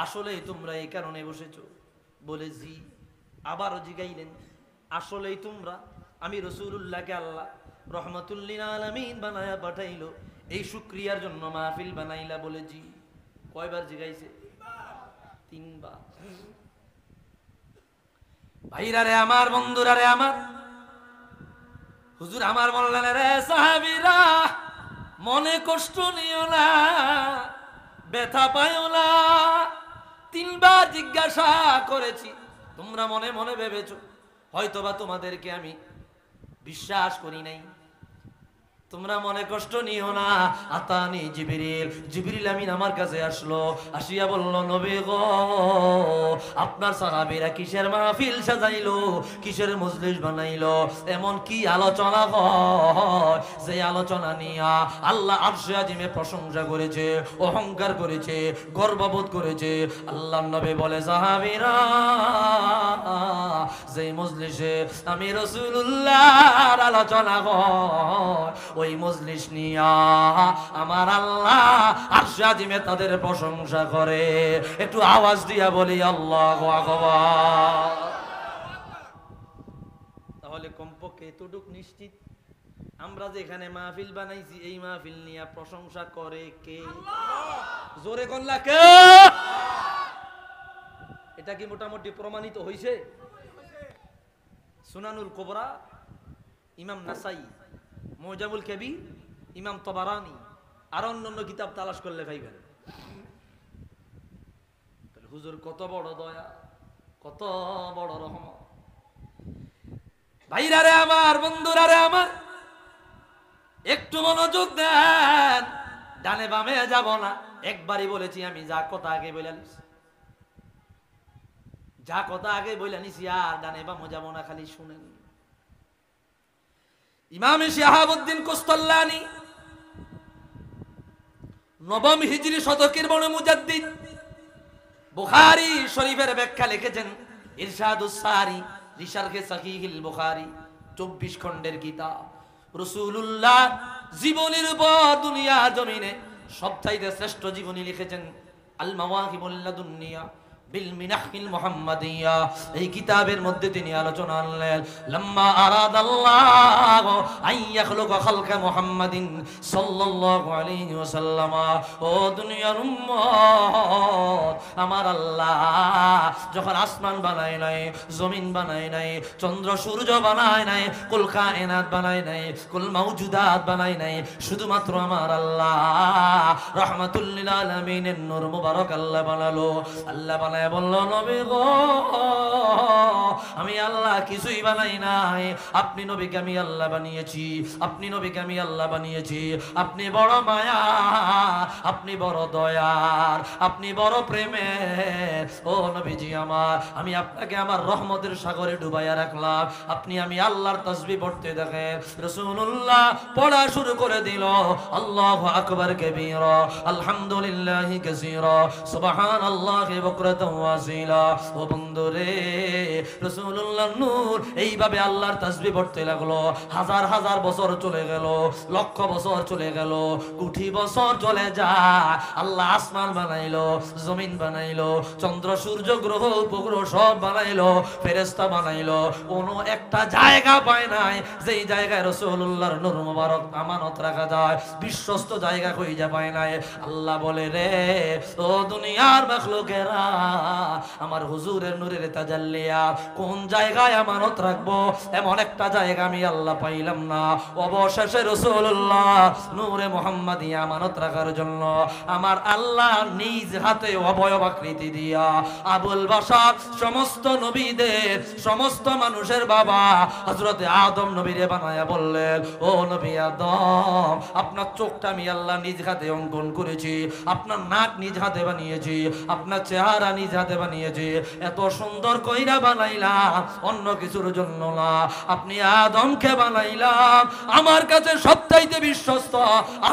[SPEAKER 1] আসলেই তোমরা এই কারণে বসেছো? বলে জি। আবারও জিগাইলেন, আসলেই তোমরা, আমি রাসূলুল্লাহকে আল্লাহ রহমাতুল লিল আলামিন বানায়া পাঠাইলো, এই শুকরিয়ার জন্য মাহফিল বানাইলা? বলে জি। কয়বার জিগাইছে? তিনবার। ভাইরা রে আমার, বন্ধুরা রে আমার, হুজুর আমার বললেন, রে সাহাবীরা, মনে কষ্ট নিও না, ব্যথা পাইও না। তিনবার জিজ্ঞাসা করেছি, তোমরা মনে মনে ভেবেছো হয়তোবা তোমাদেরকে আমি বিশ্বাস করি নাই। তোমরা মনে কষ্ট নিও না। আতানি জিবরিল, জিবরিল আমিন আমার কাছে আসলো, আসিয়া বলল, নবী গো, আপনার সাহাবীরা কিসের মাহফিল সাজাইলো, কিসের মজলিস বানাইলো, এমন কি আলোচনা হয় যে আলোচনা নিয়া আল্লাহ আরশে আজিমে প্রশংসা করেছে, অহংকার করেছে, গর্ববোধ করেছে। আল্লাহর নবী বলে, সাহাবীরা, যে মজলিসে আমি রাসূলুল্লাহর আলোচনা হয়, ওই মজলিস নিয়া আমার আল্লাহ আরশে আজিমে তাদের প্রশংসা করে। একটু আওয়াজ দিয়া বলি আল্লাহু আকবার। তাহলে কমপক্ষে এতটুক নিশ্চিত, আমরা যেখানে মাহফিল বানাইছি এই মাহফিল নিয়া প্রশংসা করে কে? জোরে কল্লা কে? এটা কি মোটামুটি প্রমাণিত হইছে? সুনানুল কুবরা ইমাম নাসাই, মুজামুল কবির ইমাম তবারানি, আর অন্যান্য কিতাব তালাশ করলে পাইবেন। হুজুর কত বড় দয়া, কত বড় রহমত। ভাইরা রে আমার, বন্ধুরা রে আমার, একটু মনোযোগ দেন, ডানে বামে যাব না। একবারই বলেছি আমি, যা কথা আগে বলে নিছি, যা কথা আগে বলে নিছি, আর ডানে বামে যাব না, খালি শুনেন। ইমাম শিহাবুদ্দিন কুস্তাল্লানি নবম হিজরি শতকের বড় মুজাদ্দিদ, বুখারী শরীফের ব্যাখ্যা লিখেছেন ইরশাদুস সারি লিশারহে সহিহুল বুখারী, 24 খণ্ডের কিতাব। রাসূলুল্লাহ জীবনের উপর দুনিয়া জমিনে সবচাইতে শ্রেষ্ঠ জীবনী লিখেছেন আল মাওয়াহিবুল লাদুনিয়া বিল মিনাহিল মুহাম্মাদিয়া। এই কিতাবের মধ্যে তিনি আলোচনা আনলেন, লাম্মা আরাদাল্লাহু আন ইয়াখলুকা খালকা মুহাম্মাদিন সাল্লাল্লাহু আলাইহি ওয়াসাল্লাম। ও দুনিয়ার উম্মত, আমার আল্লাহ যখন আসমান বানায় নাই, জমিন বানায় নাই, চন্দ্র সূর্য বানায় নাই, কুল কায়নাত বানায় নাই, কুল মাওজুদাত বানায় নাই, শুধুমাত্র আমার আল্লাহ রাহমাতুল লিল আলামিনের নূর মুবারক আল্লাহ বানালো। আল্লাহ বলল, নবী গো, আমি আল্লাহ কিছুই বানাই নাই, আপনি নবীকে আমি আল্লাহ বানিয়েছি, আপনি নবীকে আমি আল্লাহ বানিয়েছি। আপনি বড় মায়া, আপনি বড় দয়ার, আপনি বড় প্রেমের। ও নবীজি আমার, আমি আপনাকে আমার রহমতের সাগরে ডুবাইয়া রাখলাম। আপনি আমি আল্লাহর তাসবিহ পড়তে দেখেন। রাসূলুল্লাহ পড়া শুরু করে দিল, আল্লাহু আকবার কবীরা كثيرا الحمد لله كثيرا سبحان الله بكرة وأصيلا ও বন্ধুরে রাসূলুল্লাহর নূর এইভাবে আল্লাহর তাসবিহ পড়তে লাগলো হাজার হাজার বছর চলে গেল লক্ষ বছর চলে গেল কোটি বছর চলে যায় আল্লাহ আসমান বানাইলো জমিন বানাইলো চন্দ্র সূর্য গ্রহ উপগ্রহ সব বানাইলো ফেরেশতা বানাইলো কোনো একটা জায়গা পায় নাই যেই জায়গায় রাসূলুল্লাহর নূর মুবারক আমানত রাখা যায় বিশ্বস্ত জায়গা কইজা পায় নাই আল্লাহ বলে রে ও দুনিয়ার মাখলুকেরা আমার হুজুরের নূরের তাজাল্লিয়া কোন জায়গায় আমানত রাখবো এমন একটা জায়গা আমি আল্লাহ পাইলাম না অবশেষে রাসূলুল্লাহ নূরে মুহাম্মাদি আমানত রাখার জন্য আমার আল্লাহ নিজ হাতে অবয়ব আকৃতি দিয়া আবুল বাশার সমস্ত নবীদের সমস্ত মানুষের বাবা হযরতে আদম নবীরে বানায়া বললেন ও নবী আদম আপনার চোখটা আমি আল্লাহ নিজ হাতে অঙ্কন করেছি আপনার নাক নিজ হাতে বানিয়েছি আপনার চেহারা নিজ হাতে বানিয়েছি এত সুন্দর কইরা বানাইলাম অন্য কিছুর জন্য না আপনি আদমকে বানাইলাম আমার কাছে সবচাইতে বিশ্বস্ত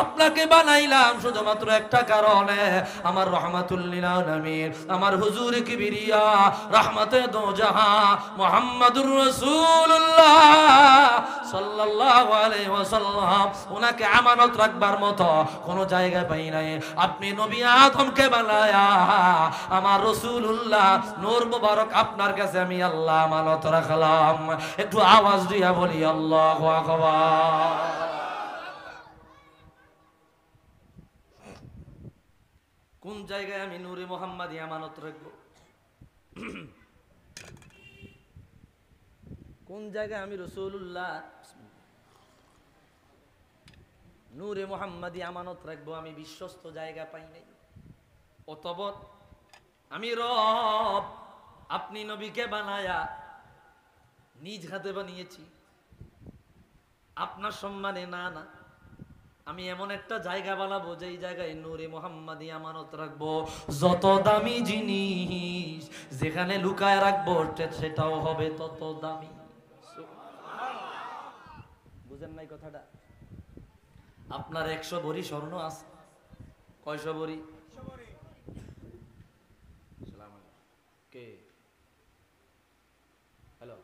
[SPEAKER 1] আপনাকে বানাইলাম শুধুমাত্র একটা কারণে আমার রাহমাতুল লিল আলামিন আমার হুজুর কিবরিয়া রাহমাতে দো জাহান মুহাম্মাদুর রাসূলুল্লাহ সাল্লাল্লাহু আলাইহি ওয়াসাল্লাম ওনাকে আমানত রাখবার মতো কোন জায়গা পাই নাই আপনি নবী আদমকে বানায়া আমার রাসূলুল্লাহ নূর মুবারক আপনার কাছে আমি আল্লাহ আমানত রাখলাম একটু আওয়াজ দিয়া বলি আল্লাহু আকবার কোন জায়গায় আমি নূরে মুহাম্মাদি আমানত রাখবো কোন জায়গায় আমি রাসূলুল্লাহ নূরে মুহাম্মাদি আমানত রাখবো আমি বিশ্বস্ত জায়গা পাই নাই অতঃপর আমি রব আপনি নবীকে বানায়া নিজ হাতে বানিয়েছি আপনার সম্মানে না না আমি এমন একটা জায়গা বানাবো যেই জায়গায় নূরে মুহাম্মাদি আমানত রাখবো যত দামি জিনিস যেখানে লুকায় রাখবো সেটাও হবে তত দামি বুঝেন নাই কথাটা আপনার 100 ভরি স্বর্ণ আছে কয়শো ভরি কে হ্যালো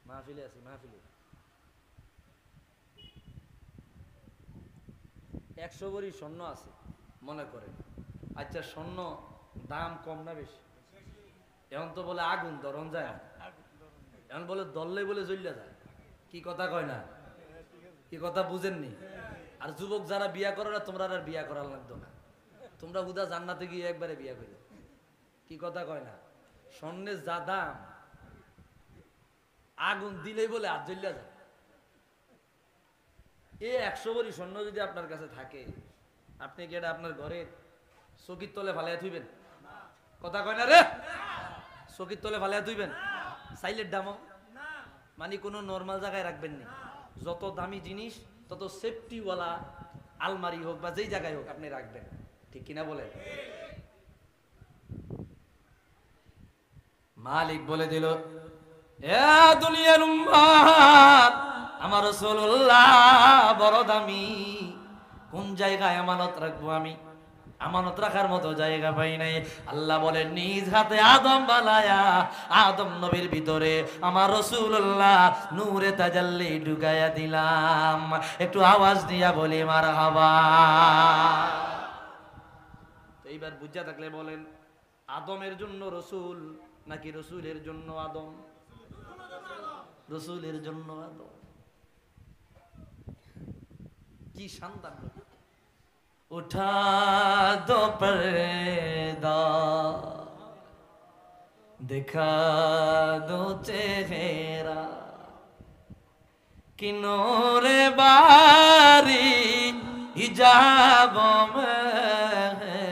[SPEAKER 1] মাহফিলে আছি মাহফিলে 100 ভরি স্বর্ণ আছে মনে করেন আচ্ছা স্বর্ণ দাম কম না বেশি এখন তো বলে আগুন ধরন যায় এখন বলে দললে বলে জ্বললে যায় কি কথা কয় না কি কথা বুঝেননি আর যুবক যারা বিয়া করো না তোমরা আর বিয়া করার লাগতো না তোমরা হুদা জান্নাতে গিয়ে একবারে বিয়া করে কি কথা কয় না স্বর্ণের যা দাম আগুন দিলেই বলে আর জ্বললে যায় এই 100 ভরি স্বর্ণ যদি আপনার কাছে থাকে আপনি কি এটা আপনার ঘরে চকির তলে ফালাইয়া থুইবেন কথা কয় না রে চকির তলে ফালাইয়া থুইবেন সাইলের দামও মানে কোনো নর্মাল জায়গায় রাখবেন না যত দামি জিনিস তত সেফটিওয়ালা আলমারি হোক বা যেই জায়গায় হোক আপনি রাখবেন ঠিক কিনা বলেন মালিক বলে দিল এ দুনিয়ার উম্মাত আমার রাসূলুল্লাহ বড় দামি কোন জায়গায় আমানত রাখবো আমি আমানত রাখার মতো জায়গা পাই নাই আল্লাহ বলেন নিজ হাতে আদম বানায়া আদম নবীর ভিতরে আমার রাসূলুল্লাহ নূরে তাজাল্লি ঢুকায়া দিলাম একটু আওয়াজ দিয়া বলি মারহাবা এইবার বুঝা থাকলে বলেন আদমের জন্য রসুল নাকি রসুলের জন্য আদম রসুলের জন্য আদম কি শানদার উঠা দো পর্দা दिखा दो चेहरा कि नूर बारी हिजाबों में है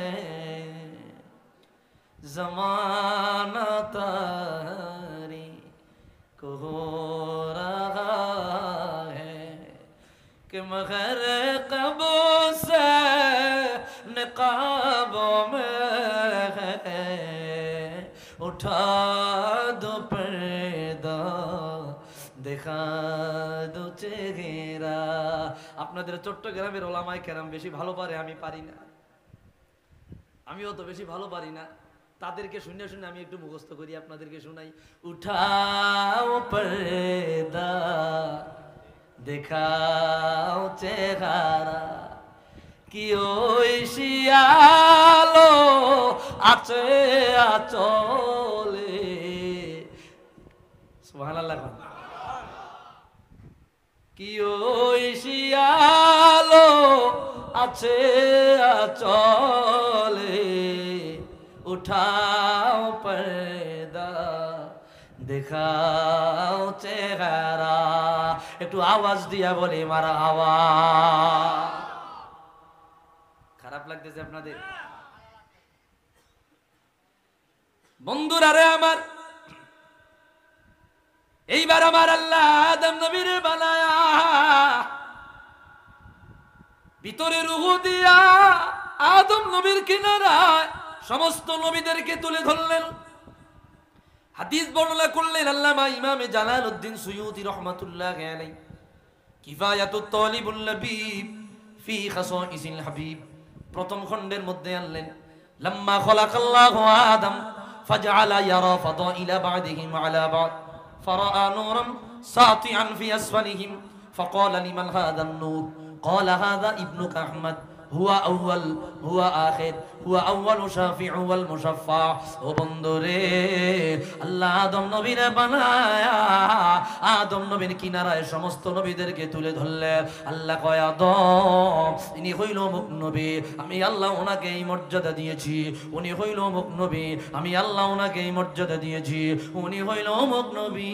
[SPEAKER 1] ज़माना तारी को हो रहा है कि मगर कबो से निकाबों में है उठा दो पर्दा दिखा दो चेहरा আপনাদের চট্টগ্রামের ওলামায়ে কেরাম বেশি ভালো পারে, আমি পারি না, আমিও তো বেশি ভালো পারি না। তাদেরকে শুনে শুনে আমি একটু মুখস্থ করি, আপনাদেরকে শুনাই। উঠাও পর্দা দেখাও চেহারা, কি ওই শিয়ালো আছে আচলে। সুবহানাল্লাহ। কি ওই শিয়ালো আছে আচলে, উঠাও পর্দা দেখাও চেহারা। একটু আওয়াজ দিয়া বলি মারহাবা। খারাপ লাগতেছে আপনাদের? বন্ধুরা রে আমার, এইবার আমার আল্লাহ আদম নবীর বানায়া ভিতরে রূহ দিয়া আদম নবীর কিনারায় সমস্ত নবীদেরকে তুলে ধরলেন। হাদিস বর্ণনা করলেন আল্লামা ইমামে জালালউদ্দিন সুয়ুতি রাহমাতুল্লাহি আলাইহি কিফায়াতুত তালিবুল লাবিব ফি খাসাইসিল হাবিব প্রথম খণ্ডের মধ্যে আনলেন, লাম্মা খলাকাল্লাহু আদম ফাজআলা ইয়ারা ফাদাইলা বা'দিহিম আলা বা'দ ফারাআ নূরান সাতিআন ফি আসফালিহিম ফাকালা লিমান হাযা আন-নূর ক্বালা হাযা ইবনুকা আহমদ হুয়া আউয়াল হুয়া আখির হুয়া আউয়াল শাফিউ ওয়াল মুশাফফা। ও বন্ধুরে, আল্লাহ আদম নবীরে বানায়া আদম নবীর কিনারায় সমস্ত নবীদেরকে তুলে ধরলেন। আল্লাহ কয় আদম ইনি হইল অমুক নবী, আমি আল্লাহ ওনাকে এই মর্যাদা দিয়েছি। উনি হইল অমুক নবী, আমি আল্লাহ ওনাকে এই মর্যাদা দিয়েছি। উনি হইল অমুক নবী,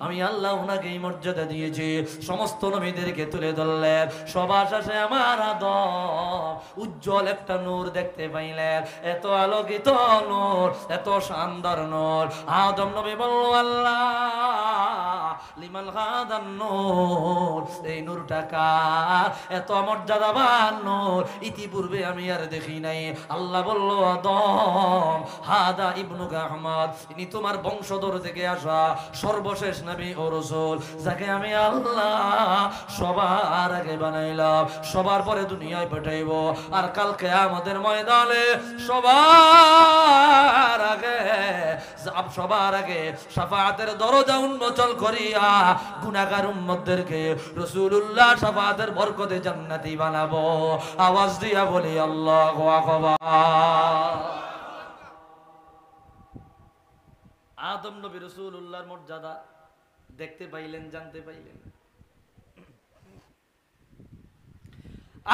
[SPEAKER 1] আমি আল্লাহ ওনাকে এই মর্যাদা দিয়েছি। সমস্ত নবীদেরকে তুলে ধরলেন। সবার শেষে আমার আদম উজ্জ্বল একটা নূর দেখতে পাইলেন। এত আলোকিত নূর, এত শানদার নূর। আদম নবী বলল, আল্লাহ লিমান হাদান নূর, এই নূরটা কার? এত মর্যাদাবান নূর ইতিপূর্বে আমি আর দেখি নাই। আল্লাহ বলল, আদম হাদা ইবনুকা আহমদ, ইনি তোমার বংশধর থেকে আসা সর্বশেষ নবী ও রাসূল, যাকে আমি আল্লাহ সবার আগে বানাইলাম, সবার পরে দুনিয়ায় পাঠাইব। আর কাল কিয়ামতের ময়দানে সবার আগে শাফাআতের দরজা উন্মোচন করিয়া গুনাহগার উম্মতদেরকে রাসূলুল্লাহ শাফাআতের বরকতে জান্নাতি বানাবো। আওয়াজ দিয়া বলি আল্লাহু আকবার। আদম নবী রাসূলুল্লাহর মর্যাদা দেখতে পাইলেন, জানতে পাইলেন।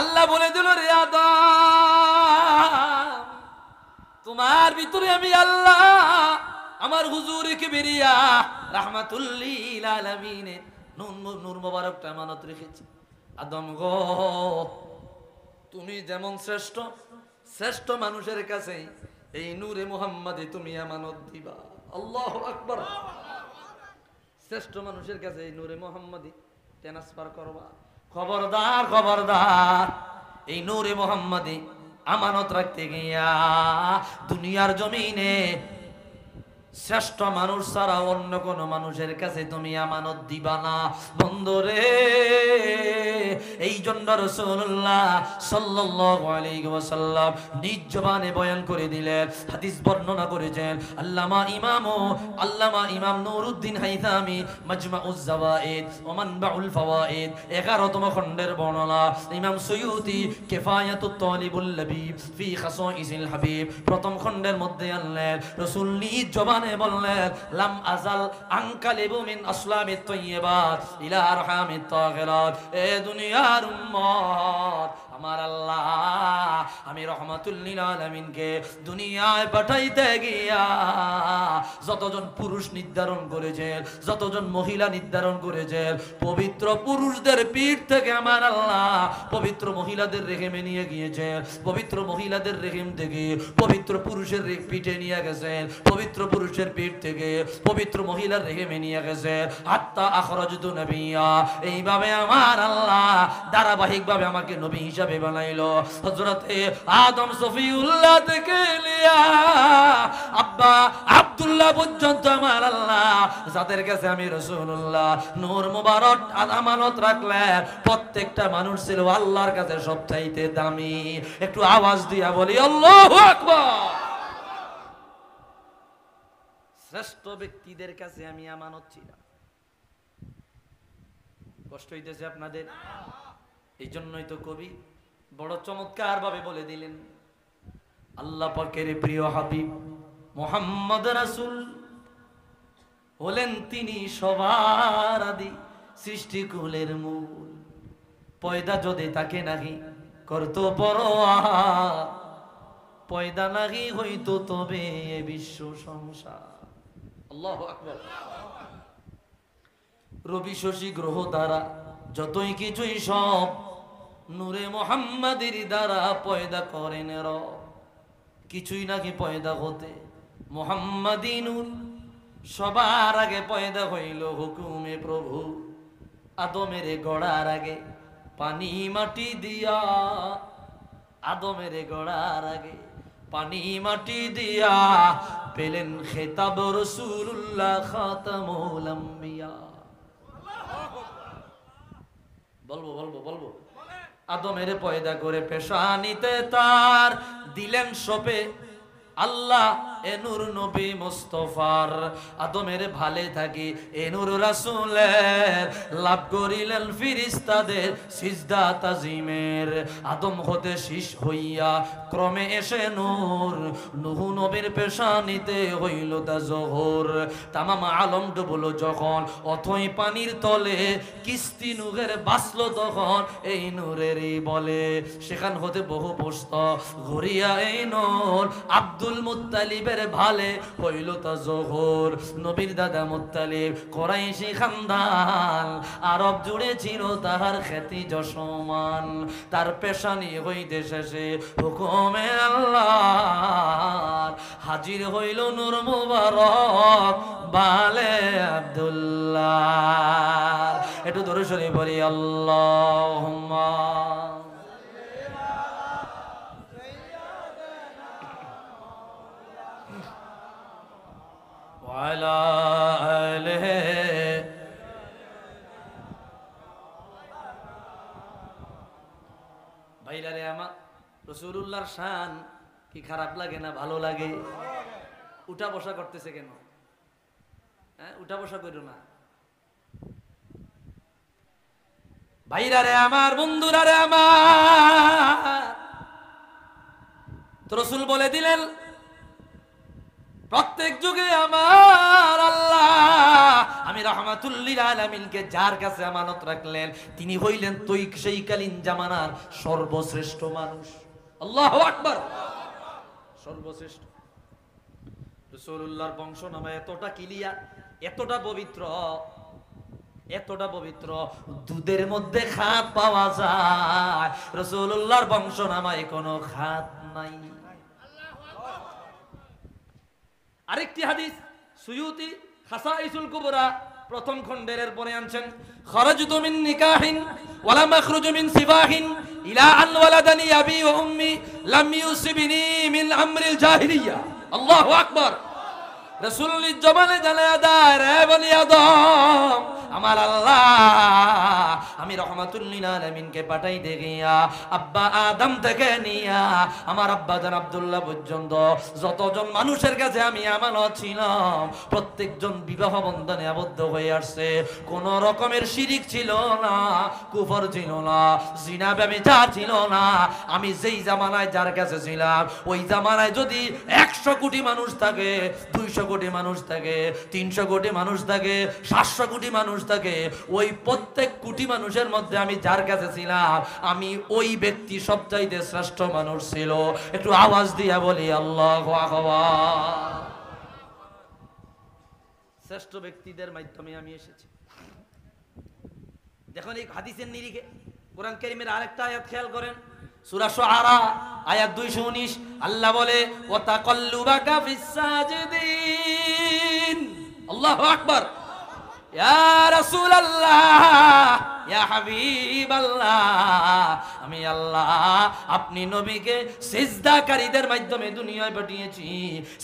[SPEAKER 1] আল্লাহ বলে দিল, রে আদম, তোমার ভিতরে আমি আল্লাহ আমার হুজুরে কিবরিয়া রাহমাতুল লিল আলামিনের নূর মোবারকটা আমানত রেখেছি। আদম গো, তুমি যেমন শ্রেষ্ঠ, শ্রেষ্ঠ মানুষের কাছে এই নূরে মুহাম্মাদে তুমি আমানত দিবা। আল্লাহু আকবার। শ্রেষ্ঠ মানুষের কাছে এই নূরে মুহাম্মাদি ট্রান্সফার করবা। খবরদার, খবরদার, এই নূরে মুহাম্মাদি আমানত রাখতে গিয়া দুনিয়ার জমিনে শ্রেষ্ঠ মানুষ ছাড়া অন্য কোন মানুষের কাছে তুমি আমানত দিবা না। বন্ধুরে, এই জন্য রাসূলুল্লাহ সাল্লাল্লাহু আলাইহি ওয়াসাল্লাম নিজ জবানে বয়ান করে দিলেন, হাদিস বর্ণনা করেছেন আল্লামা ইমাম নুরউদ্দিন হাইথামি মাজমাউজ জাওয়াইদ ওয়া মানবাউল ফাওয়াইদ 11তম খণ্ডের বর্ণনা, ইমাম সুয়ুতি কিফায়াতুত তালিবুল লাবিব ফি খাসাইসিল হাবিব প্রথম খণ্ডের মধ্যে আনলেন। রাসূল নিজ জবানে বললেন, লাম আজাল আনকালিবু মিন আসলামিত তাইয়্যিবাত ইলা আরহামিত তাগিরাত। এ দুনিয়ার উম্মত, আমার আল্লাহ আমি রহমাতুল লিল আলামিনকে দুনিয়ায় পাঠাইতে গিয়া যতজন পুরুষ নির্ধারণ করেছেন, যতজন মহিলা নির্ধারণ করেছেন, পবিত্র পুরুষদের পিঠ থেকে আমার আল্লাহ পবিত্র মহিলাদের রেহেমে নিয়ে গিয়েছেন। পবিত্র মহিলাদের রেহেম থেকে পবিত্র পুরুষের পিঠে নিয়ে গেছেন, পবিত্র পুরুষের পিঠ থেকে পবিত্র মহিলার রেহেমে নিয়ে গেছেন। হাত্তা আখরাজতু নবিয়্যা, এইভাবে আমার আল্লাহ ধারাবাহিকভাবে আমাকে নবী হিসাবে বানাইলো। হযরতে আদম সফিউল্লাহ থেকে লিয়া আব্বা আব্দুল্লাহ পর্যন্ত আমার আল্লাহ যাদের কাছে আমি রাসূলুল্লাহ নূর মুবারক আমানত রাখলেন, প্রত্যেকটা মানুষ ছিল আল্লাহর কাছে সবচাইতে দামি। একটু আওয়াজ দিয়া বলি আল্লাহু আকবার। শ্রেষ্ঠ ব্যক্তিদের কাছে আমি আমানত ছিলাম। কষ্ট হইতেছে আপনাদের? এই জন্যই তো কবি বড় চমৎকার ভাবে বলে দিলেন, আল্লাহ পাকের প্রিয় হাবিব মুহাম্মদ রাসূল হলেন তিনি সবার আদি, সৃষ্টিকুলের মূল। পয়দা যদি তাকে নাহি করতো পরোয়া, পয়দা নাহি হইতো তবে এ বিশ্ব সংসার। আল্লাহু আকবার। রবি শশী গ্রহ দ্বারা যতই কিছুই সব নূরে মুহাম্মাদের দ্বারা পয়দা করেন রব। কিছুই নাকি পয়দা হতে মুহাম্মাদি নূর, সবার আগে পয়দা হইল হুকুমে প্রভু। আদমের গড়ার আগে পানি মাটি দিয়া, আদমের গড়ার আগে পানি মাটি দিয়া পেলেন খেতাব রাসূলুল্লাহ খাতামুল আম্বিয়া। বলবো বলবো বলবো। আদমের পয়দা করে পেশানিতে তার দিলেন সপে আল্লাহ এ নূর নবী মুস্তাফার। আদমের ভালে থাকি এ নূর রাসূলের, লাভ করিলেন ফেরেশতাদের সিজদা তাজিমের। আদম হতে শীষ হইয়া ক্রমে এসে নূর, নূহ নবীর পেশানিতে হইল তা জোহর। তামাম আলম ডুবলো যখন অথই পানির তলে, কিস্তি নূহের বাঁচলো তখন এই নূরেরই বলে। সেখান হতে বহু পুস্ত ঘুরিয়া এই নূর, আব্দুল মুত্তালিবের ভালে হইল তা জোহর। নবীর দাদা মুত্তালিব কুরাইশি খানদান, আরব জুড়ে ছিল তাহার খ্যাতি যশমান। তার পেশানি হইতে শেষে হুকুমে আল্লাহ হাজির হইল নূর মুবারক বালে আব্দুল্লাহ। একটু দরুদ শরীফ পড়ি আল্লাহুম্মা ওয়ালা আলিহি। ভাইরারে আমার রাসূলুল্লাহর শান কি খারাপ লাগে না ভালো লাগে? উঠা বসা করতেছে কেন? হ্যাঁ, উঠা বসা করো না। ভাইরারে আমার, বন্ধুরারে আমার, তো রাসূল বলে দিলেন প্রত্যেক যুগে আমার আল্লাহ আমি রাহমাতুল লিল আলামিনকে যার কাছে আমানত রাখলেন তিনি হইলেন সেই কালীন জামানার সর্বশ্রেষ্ঠ মানুষ। আল্লাহু আকবার। সর্বশ্রেষ্ঠ রাসূলুল্লাহর বংশ নামে এতটা ক্লিয়ার, এতটা পবিত্র, এতটা পবিত্র, দুধের মধ্যে খাত পাওয়া যায়। রাসূলুল্লাহর বংশ নামায় কোনো খাত নাই। আরেকটি হাদিস সুয়ুতি খাসাইসুল কুবরা প্রথম খণ্ডের পরে আনছেন, খারাজতু মিন নিকাহিন ওয়ালা মাখরুজু মিন সিবাহিন ইলা আন ওয়ালাদানি আবি ওয়া উম্মি লাম ইউসিবনি মিন আমরিল জাহিলিয়া। আল্লাহু আকবার। রাসূলুল্লাহ জবানে জানায়া দেয়, রে বনি আদম আমার আল্লাহ আমি রাহমাতুল লিল আলামিনকে পাঠাই দেখিয়া আব্বা আদম থেকে নিয়া আমার আব্বা জান আব্দুল্লাহ পর্যন্ত যতজন মানুষের কাছে আমি আমানত ছিলাম প্রত্যেকজন বিবাহ বন্ধনে আবদ্ধ হয়ে আসছে। কোন রকমের শিরিক ছিল না, কুফর ছিল না, জিনা ব্যভিচার ছিল না। আমি যেই জামানায় যার কাছে ছিলাম ওই জামানায় যদি 100 কোটি মানুষ থাকে, 200 কোটি মানুষ থাকে, 300 কোটি মানুষ থাকে, 700 কোটি মানুষ থাকে, ওই প্রত্যেক কোটি মানুষের মধ্যে আমি যার কাছে ছিলাম আমি ওই ব্যক্তি সবচাইতে শ্রেষ্ঠ মানুষ ছিল। একটু আওয়াজ দিয়া বলি আল্লাহু আকবার। শ্রেষ্ঠ ব্যক্তিদের মাধ্যমে আমি এসেছি। দেখুন এই হাদিসের নিরিখে কোরআন কারীমের আরেকটা আয়াত খেয়াল করেন, সূরা শুআরা আয়াত 219 আল্লাহ বলে ওয়া তাকাল্লুবাকা ফিস সাজিদিন। আল্লাহু আকবার। ইয়া রাসূলুল্লাহ ইয়া হাবিবাল্লাহ, আমি আল্লাহ আপনি নবীকে সিজদাকারীদের মাধ্যমে দুনিয়ায় পাঠিয়েছি,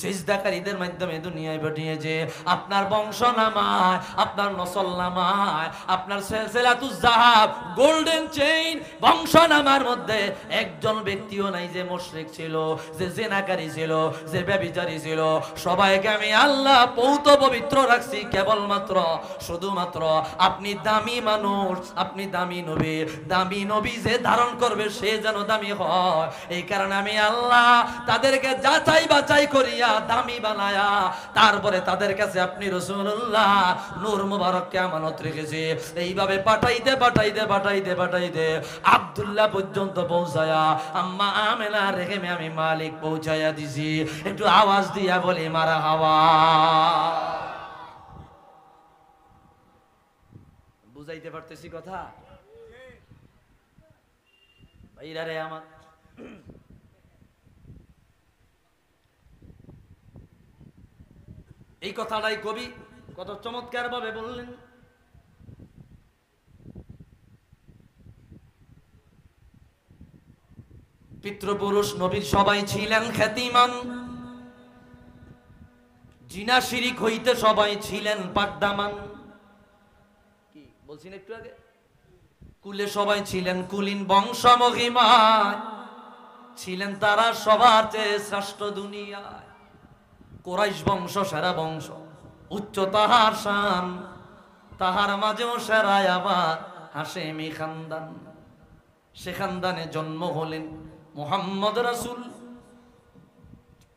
[SPEAKER 1] সিজদাকারীদের মাধ্যমে দুনিয়ায় পাঠিয়েছে। আপনার বংশ নামায়, আপনার নসল নামায়, আপনার সিলসিলাতুজ যাহাব গোল্ডেন চেইন বংশ নামার মধ্যে একজন ব্যক্তিও নাই যে মুশরিক ছিল, যে জিনাকারী ছিল, যে ব্যভিচারী ছিল। সবাইকে আমি আল্লাহ পৌত পবিত্র রাখছি, কেবলমাত্র শুধুমাত্র আপনি দামি মানুষ, আপনি দামি নবী, দামি নবী যে ধারণ করবে সে যেন দামি হয়। এই কারণে আমি আল্লাহ তাদেরকে যাচাই বাছাই করিয়া দামি বানায়া তারপরে তাদের কাছে আপনি রাসূলুল্লাহ নূর মুবারককে আমানত রেখেছি। এইভাবে পাঠাইতে পাঠাইতে পাঠাইতে পাঠাইতে আব্দুল্লাহ পর্যন্ত পৌঁছায়া আম্মা আমেনা রেহেমে আমি মালিক পৌঁছায়া দিছি। একটু আওয়াজ দিয়া বলি মারহাবা। বুঝাইতে পারতেছি কথা ভাইরা রে আমার? এই কথাটাই কবি কত চমৎকার ভাবে বললেন। পিতৃপুরুষ নবীর সবাই ছিলেন খ্যাতিমান, জিনা শিরিক হইতে সবাই ছিলেন পাকদামান। কি বলছেন একটু আগে? কুলে সবাই ছিলেন কুলীন বংশ মহিমায়, ছিলেন তারা সবার চেয়ে শ্রেষ্ঠ দুনিয়ায়। কুরাইশ বংশ সেরা বংশ, উচ্চ তাহার শান, তাহার মাঝেও সেরায় আবার হাশেমি খানদান। সে খানদানে জন্ম হলেন মুহাম্মদ রাসূল।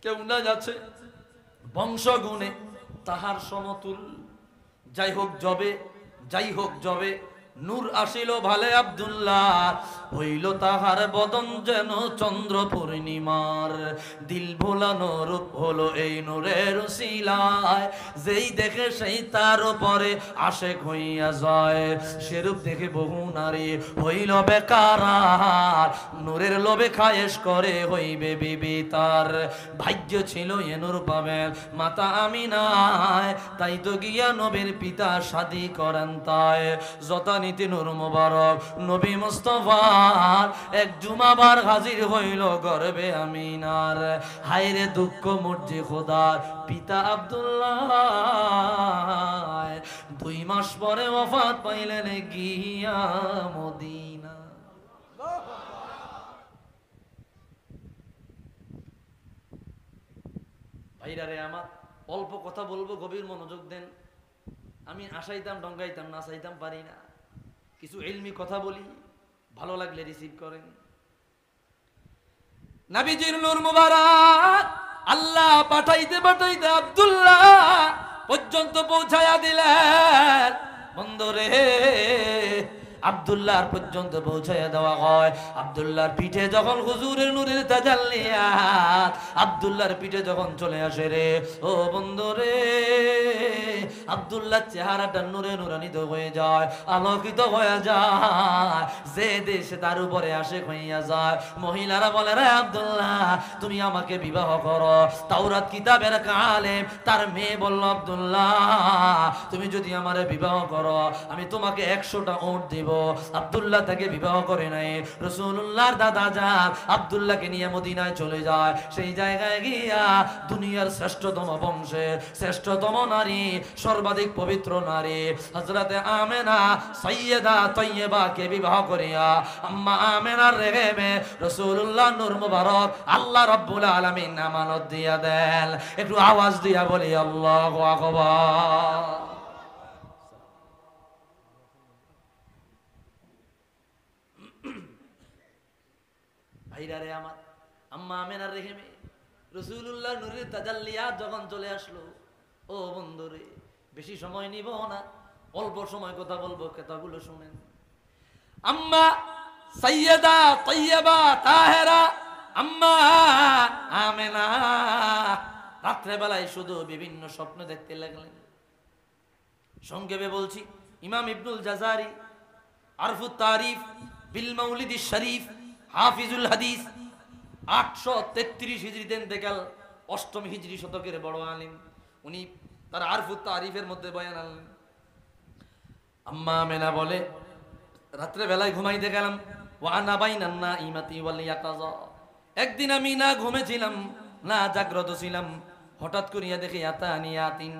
[SPEAKER 1] কেউ না যাচ্ছে বংশগুণে তাহার সমতুল। যাই হোক জবে, যাই হোক জবে, নূর আসিল ভালে আব্দুল্লাহ, হইল তাহার বদন যেন চন্দ্র পূর্ণিমার। দিল ভোলানো রূপ হলো এই নূরের উসিলায়, যেই দেখে সেই তার উপরে আশেক হইয়া যায়। সেরূপ দেখে বহু নারী হইল বেকার, নূরের লোভে খায়েশ করে হইবে বিবি তার। ভাগ্য ছিল এ নূর পাবেন মাতা আমিনায়, তাই তো গিয়া নবীর পিতা শাদী করেন তাই। যথানীতি নূর মুবারক নবী মুস্তাফার এক জুমাবার হাজির হইল গর্বে আমিনার। হায়রে দুঃখ মর্জি খোদার পিতা আব্দুল্লাহ, 2 মাস পরে ওফাত পাইলেন গিয়া মদিনা। ভাইরা রে আমার, অল্প কথা বলবো, গভীর মনোযোগ দেন। আমি আসাইতাম ডঙ্গাইতাম না, চাইতাম পারি না। কিছু ইলমি কথা বলি, ভালো লাগলে রিসিভ করেন। নবীজির নূর মুবারক আল্লাহ পাঠাইতে পাঠাইতে আব্দুল্লাহ পর্যন্ত পৌঁছায়া দিলেন। বন্ধুরে আব্দুল্লাহর পর্যন্ত পৌঁছায়া দেওয়া হয়। আব্দুল্লাহর পিঠে যখন হুজুরের নূরের তাজাল্লিয়াত আব্দুল্লাহর পিঠে যখন চলে আসে রে ও বন্ধুরে, আব্দুল্লাহর চেহারাটা নূরে নূরান্বিত হয়ে যায়, আলোকিত হয়ে যায়। যে দেশে তার উপরে আশিক হইয়া যায়। মহিলারা বলে রে আব্দুল্লাহ তুমি আমাকে বিবাহ করো। তাওরাত কিতাবের আলেম তার মেয়ে বলল আব্দুল্লাহ তুমি যদি আমারে বিবাহ করো আমি তোমাকে 100টা উট দিব। আব্দুল্লাহ তাকে বিবাহ করে নাই। রাসূলুল্লাহর দাদা যান আব্দুল্লাহকে নিয়ে মদিনায় চলে যায়। সেই জায়গায় গিয়া দুনিয়ার শ্রেষ্ঠতম বংশের শ্রেষ্ঠতম নারী, সর্বাধিক পবিত্র নারী হযরতে আমেনা সাইয়্যেদা তাইয়্যিবাকে বিবাহ করিয়া আম্মা আমেনার রেহেমে রাসূলুল্লাহ নূর মুবারক আল্লাহ রাব্বুল আলামিন আমানত দিয়া দেন। একটু আওয়াজ দিয়া বলি আল্লাহু আকবার। ভাইরা রে আমার, আম্মা আমেনার রেহেমে রাসূলুল্লাহ নূরের তাজাল্লিয়াত যখন চলে আসলো, ও বন্ধুরে বেশি সময় নিব না, অল্প সময় কথা বলবো, কথাগুলো শুনেন। আম্মা সাইয়্যেদা তাইয়্যিবা তাহেরা আম্মা আমেনা রাত্রে বেলায় শুধু বিভিন্ন স্বপ্ন দেখতে লাগলেন। সংক্ষেপে বলছি, ইমাম ইবনুল জাজারি আরফুত তারিফ বিল মাউলিদিশ শরীফ হাফিজুল হাদিস 833 হিজরিতে ইন্তেকাল, 8ম হিজরি শতকের বড় আলিম। উনি তার আরফুত তারিফের মধ্যে বয়ান আনলেন। আম্মা আমেনা বলে রাত্রে বেলায় ঘুমাইতে গেলাম, ওয়া আনা বাইনান নাইমাতি ওয়াল ইয়াকাযা। একদিন আমি না ঘুমেছিলাম না জাগ্রত ছিলাম, হঠাৎ করিয়া দেখি আতানি আতিন,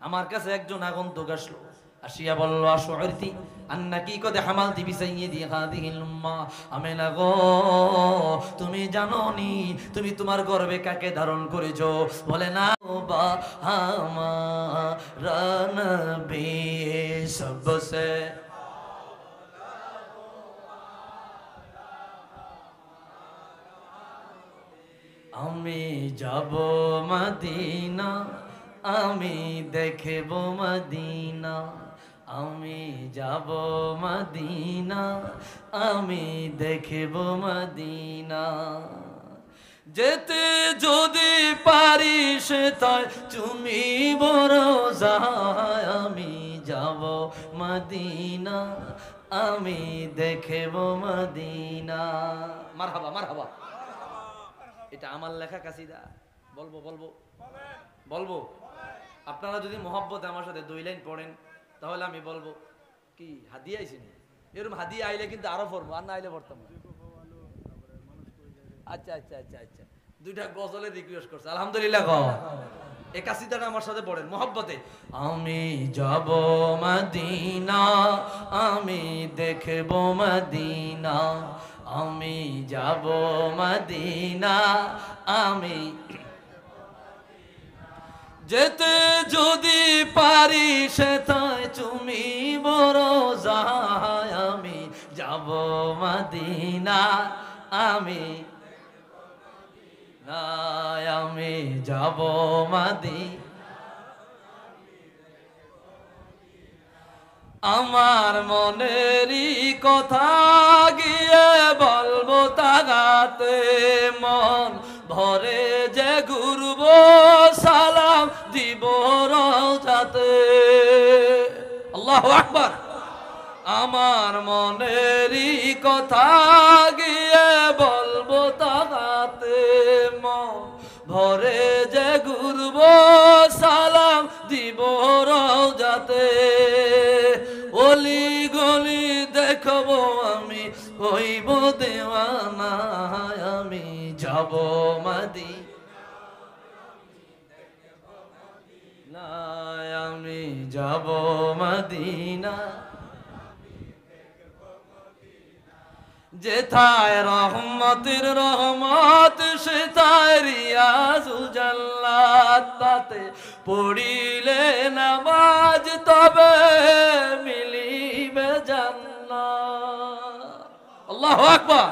[SPEAKER 1] আমার কাছে একজন আগন্তুক আসলো, আসিয়া বলল আশুরতি আন্নাকি কদ হামালতি বিসাইয়্যিদি হাদিহিল উম্মাহ, আমেনা গো তুমি জানো নি তুমি তোমার গর্ভে কাকে ধারণ করেছো? বলে না বা হামারা নবী সবসে আমি যাব মদিনা, আমি দেখব মদিনা, আমি যাব মদিনা, আমি দেখব মদিনা। যেতে যদি পারি সে তাই তুমি বড় যায়, আমি যাব মদিনা, আমি দেখব মদিনা। মারহাবা মারহাবা। এটা আমার লেখা কাসিদা, বলবো বলবো বলবো। আপনারা যদি মোহাব্বতে আমার সাথে 2 লাইন পড়েন তাহলে আমি বলবো কি হাদিয়া আইছেন, এরকম হাদিয়া আইলে কিন্তু আরো পড়বো, আর না আইলে পড়তাম না। আচ্ছা আচ্ছা আচ্ছা আচ্ছা, 2টা গজলের রিকোয়েস্ট করছে, আলহামদুলিল্লাহ। এই কাসিদাটা আমার সাথে পড়েন মোহাব্বতে। আমি যাব মদিনা, আমি দেখব মদিনা, আমি যাব মদিনা, আমি যেতে যদি পারি সেথায় তুমি বড় যায়, আমি যাব মদিনা, আমি না, আমি যাব মদিনা। আমার মনেরই কথা গিয়ে বলবো তাগাতে, মন ভরে যে ঘুরব সালাম দিব রওজাতে। আল্লাহু আকবার। আমার মনেরই কথা গিয়ে বলবো তাগাতে, মন ভরে যে ঘুরব সালাম দিব রওজাতে। অলি গলি দেখবো আমি হইব দেওয়ানা, আমি যাব মদিনা, আমি যাব মদিনা। যেথায় রহমতের রহমত সেথায় রিয়াজুল জান্নাত, তাতে পড়িলে নামাজ তবে মিলিবে জান্নাত। আল্লাহু আকবার।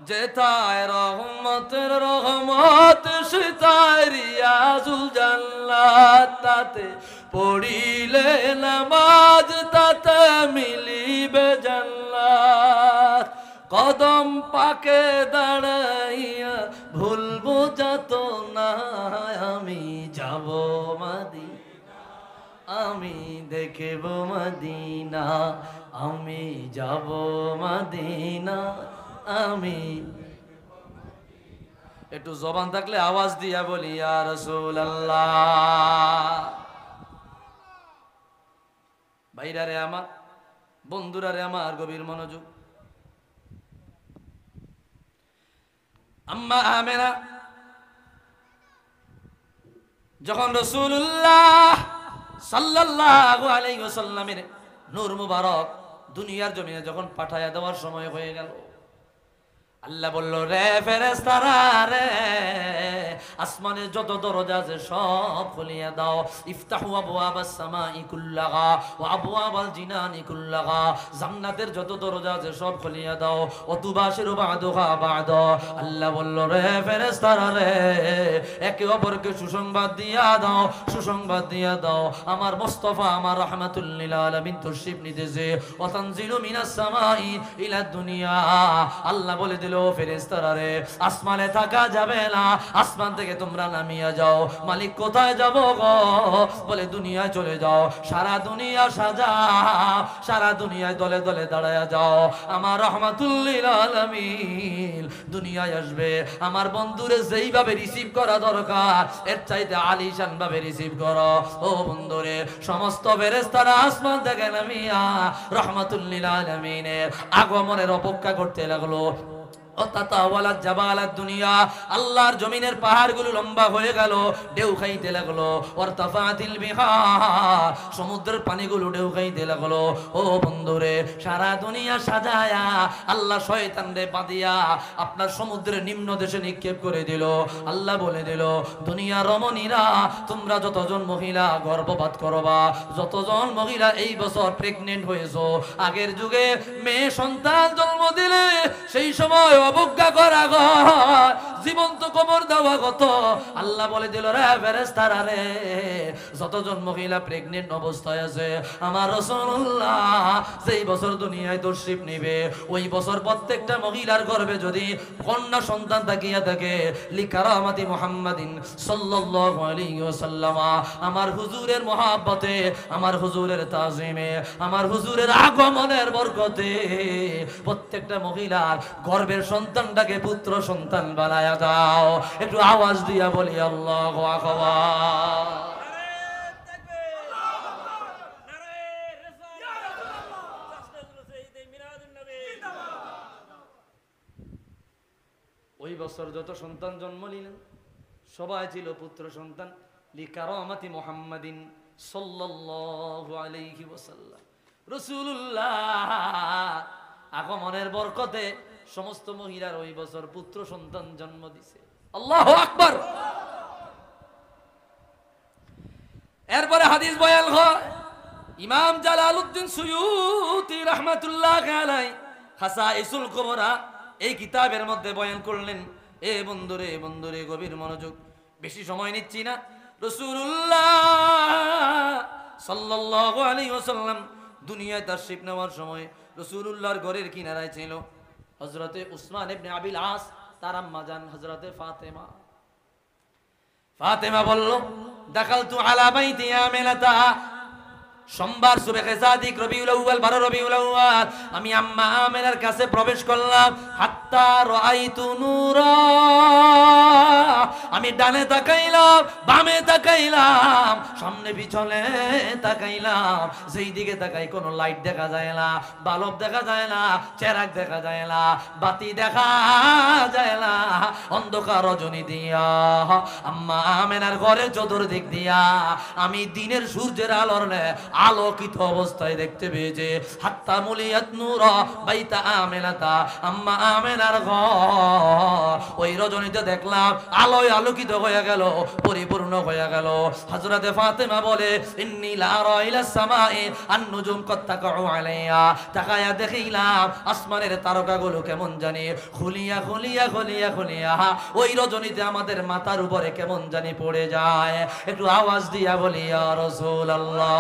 [SPEAKER 1] যেথায় রহমতের রহমত সেথায় রিয়াজুল জান্নাত, তাতে পড়িলে নামাজ তাতে মিলিবে জান্নাত। কদম পাকে দাঁড়াইয়া ভুলবো যত না, আমি যাব মদিনা, আমি দেখব মদিনা, আমি যাব মদিনা, আমি। একটু জবান থাকলে আওয়াজ দিয়া বলি ইয়া রাসূলুল্লাহ। ভাইরা রে আমার, বন্ধুরা রে আমার, গভীর মনোযোগ। আম্মা আমেনা যখন রাসূলুল্লাহ সাল্লাল্লাহু আলাইহি ওয়াসাল্লামের নূর মুবারক দুনিয়ার জমিনে যখন পাঠায়া দেওয়ার সময় হয়ে গেল, আল্লাহ বলল রে ফেরেশতারা রে, আসমানের যত দরজা আছে সব খুলিয়ে দাও। ইফতাহু আবওয়াবাস সামাই কুল্লাহা ওয়া আবওয়াবাল জিনানি কুল্লাহা, জান্নাতের যত দরজা আছে সব খুলিয়ে দাও। ওয়াতুবাশিরু বা'দুহা বা'দা, আল্লাহ বলল রে ফেরেশতারা রে, একে অপরকে সুসংবাদ দিয়া দাও, সুসংবাদ দিয়া দাও। আমার মুস্তাফা আমার রাহমাতুল লিল আলামিন তশরিফ নিতেছে। ওয়া তানজিলু মিনাস সামাই ইলা দুনিয়া, আল্লাহ বলে দিল দিল ফেরেশতারা রে আসমানে থাকা যাবে না, আসমান থেকে তোমরা নামিয়ে যাও। মালিক কোথায় যাব গো? বলে দুনিয়ায় চলে যাও, সারা দুনিয়া সাজা, সারা দুনিয়ায় দলে দলে দাঁড়ায়া যাও। আমার রহমাতুল লিল আলামিন দুনিয়ায় আসবে, আমার বন্ধুরে যেইভাবে রিসিভ করা দরকার এর চাইতে আলিশান ভাবে রিসিভ করো। ও বন্ধুরে, সমস্ত ফেরেশতারা আসমান থেকে নামিয়া রহমাতুল লিল আলামিনের আগমনের অপেক্ষা করতে লাগলো। আল্লাহর জমিনের পাহাড়গুলো লম্বা হয়ে গেল, ঢেউ খাইতে লাগলো। ওয়ারতাফাতিল বিহার, সমুদ্রের পানিগুলো ঢেউ খাইতে লাগলো। ও বন্ধুরে, সারা দুনিয়া সাজায়া আল্লাহ শয়তানরে বাঁধিয়া আপনার সমুদ্রের নিম্ন দেশে নিক্ষেপ করে দিল। আল্লাহ বলে দিল, দুনিয়া রমণীরা, তোমরা যতজন মহিলা গর্ভপাত করবা, যতজন মহিলা এই বছর প্রেগনেন্ট হয়েছো, আগের যুগে মেয়ে সন্তান জন্ম দিলে সেই সময় অবজ্ঞা করা গো, জীবন্ত কবর দেওয়া গত। আল্লাহ বলে দিল, রে ফেরেশতারা রে, যতজন মহিলা প্রেগনেন্ট অবস্থায় আছে, আমার রাসূলুল্লাহ যেই বছর দুনিয়ায় তশরিফ নিবে, ওই বছর প্রত্যেকটা মহিলার গর্ভে যদি কন্যা সন্তান থাকিয়া থাকে, লিকারামাতি মুহাম্মাদিন সাল্লাল্লাহু আলাইহি ওয়াসাল্লাম, আমার হুজুরের মহব্বতে, আমার হুজুরের তাজিমে, আমার হুজুরের আগমনের বরকতে প্রত্যেকটা মহিলার গর্ভের সন্তানটাকে পুত্র সন্তান বানায়া দাও। একটু আওয়াজ দিয়া বলি আল্লাহু আকবার। ওই বছর যত সন্তান জন্ম নিলেন সবাই ছিল পুত্র সন্তান, লিকারামাতি মুহাম্মাদিন সাল্লাল্লাহু আলাইহি ওয়াসাল্লাম। রাসূলুল্লাহ আগমনের বরকতে সমস্ত মহিলার ওই বছর পুত্র সন্তান জন্ম দিছে। আল্লাহু আকবার। এরপরে হাদিস বয়ান হয়, ইমাম জালালউদ্দিন সুয়ুতি রাহমাতুল্লাহি আলাইহি খাসাইসুল কুবরা এই কিতাবের মধ্যে বয়ান করলেন। এ বন্ধুরে, বন্ধুরে গভীর মনোযোগ, বেশি সময় নিচ্ছি না। রাসূলুল্লাহ সাল্লাল্লাহু আলাইহি ওয়াসাল্লাম দুনিয়ায় তাশরিফ নেওয়ার সময় রাসূলুল্লাহর ঘরের কিনারায় ছিল হযরতে উসমান ইবনে আবিল আস, তার আম্মা জান হযরতে ফাতেমা। ফাতেমা বলল, দাখালতু আলা বাইতি আমিনাতা, সোমবার সুবহে সাদিক রবিউল আউয়াল 12 রবিউল আউয়াল আমি আম্মা আমিনার কাছে প্রবেশ করলাম। হাত্তা রাআইতু নূরা, আমি ডানে তাকাইলাম, বামে তাকাইলাম, সামনে পিছনে তাকাইলাম, যেই দিকে তাকাই কোনো লাইট দেখা যায় না, বালব দেখা যায় না, চেরাগ দেখা যায় না, বাতি দেখা যায় না, অন্ধকার রজনী দিয়া আম্মা আমিনার ঘরের চতুর্দিক দিয়া আমি দিনের সূর্যের আলোর আলোকিত অবস্থায় দেখতে পেয়েছে। হাত্তা মুলিয়াত নূরা বাইতা আমিনাতা, আম্মা আমিনার ঘর ওই রজনীতে দেখলাম আলোয় আলোকিত হয়ে গেল, পরিপূর্ণ হয়ে গেল। হযরতে ফাতেমা বলে, ইন্নী লা আরা ইলা সামাই আন নুজুম কদ তাকাউ আলাইয়া, তাকায়া দেখিলাম আসমানের তারকাগুলো কেমন জানি খুলিয়া খুলিয়া খুলিয়া খুলিয়া ওই রজনীতে আমাদের মাথার উপরে কেমন জানি পড়ে যায়। একটু আওয়াজ দিয়া বলি ইয়া রাসূলুল্লাহ।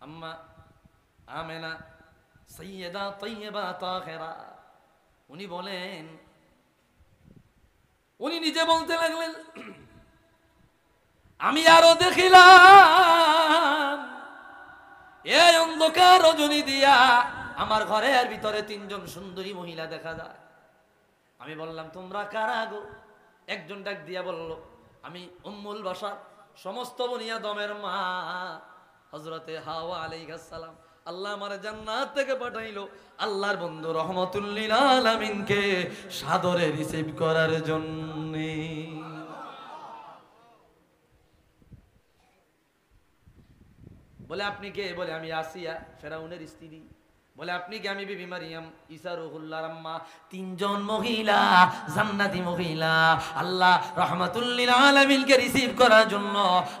[SPEAKER 1] আম্মা আমেনা সাইয়্যিদা তাইয়্যিবা তাহিরা, উনি বলেন, উনি নিজে বলতে লাগলেন, আমি আরো দেখিলাম এই অন্ধকার রজনী দিয়া আমার ঘরের ভিতরে 3 জন সুন্দরী মহিলা দেখা যায়। আমি বললাম, তোমরা কারা গো? একজন ডাক দিয়া বলল, আমি উম্মুল বাশার, সমস্ত বনি আদমের মা হযরতে হাওয়া আলাইহিস সালাম। আল্লাহ আমারে জান্নাত থেকে পাঠাইলো আল্লাহর বন্ধু রহমাতুল লিল আলামিনকে সাদরে রিসিভ করার জন্য। বলে, আপনি কে? বলে, আমি আসিয়া, ফেরাউনের স্ত্রী। বলে আপনি কি? আমি বিবি মারিয়াম ঈসা রুহুল্লাহর আম্মা। তিনজন মহিলা, জান্নাতি মহিলা, আল্লাহ রাহমাতুল লিল আলামিনকে রিসিভ করার জন্য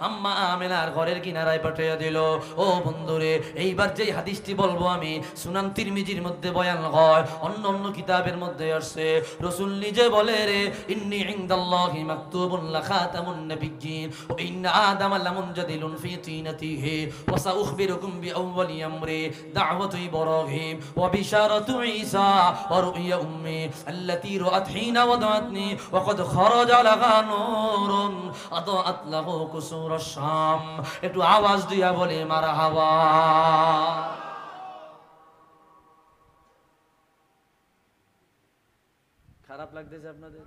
[SPEAKER 1] আম্মা আমেনার ঘরের কিনারায় পাঠিয়ে দিল। ও বন্ধুরে, এইবার যেই হাদিসটি বলবো আমি, সুনান তিরমিজির মধ্যে বয়ান হয়, অন্য অন্য কিতাবের মধ্যে আসছে। রাসূল নিজে বলে রে, ইন্নী ইনদাল্লাহি মাকতুবুন লাখাতামুন নাবিয়্যিন ওয়া ইন্না আদামা লামুনজাদিলুন ফি তিনাতিহি ওয়া সাউখবিরুকুম বিআউওয়ালি আমরি দাওয়াতু ইব্রাহিম ওয়া বিশারাতু ঈসা ওয়া রুইয়া উম্মি আল্লাতী রাআত হিনা ওয়াদাতনি ওয়া ক্বাদ খারাজা লাহা নূরুন আদাআত লাহু কুসুরাশ শাম। একটু আওয়াজ দিয়া বলে মারহাবা। খারাপ লাগতেছে আপনাদের?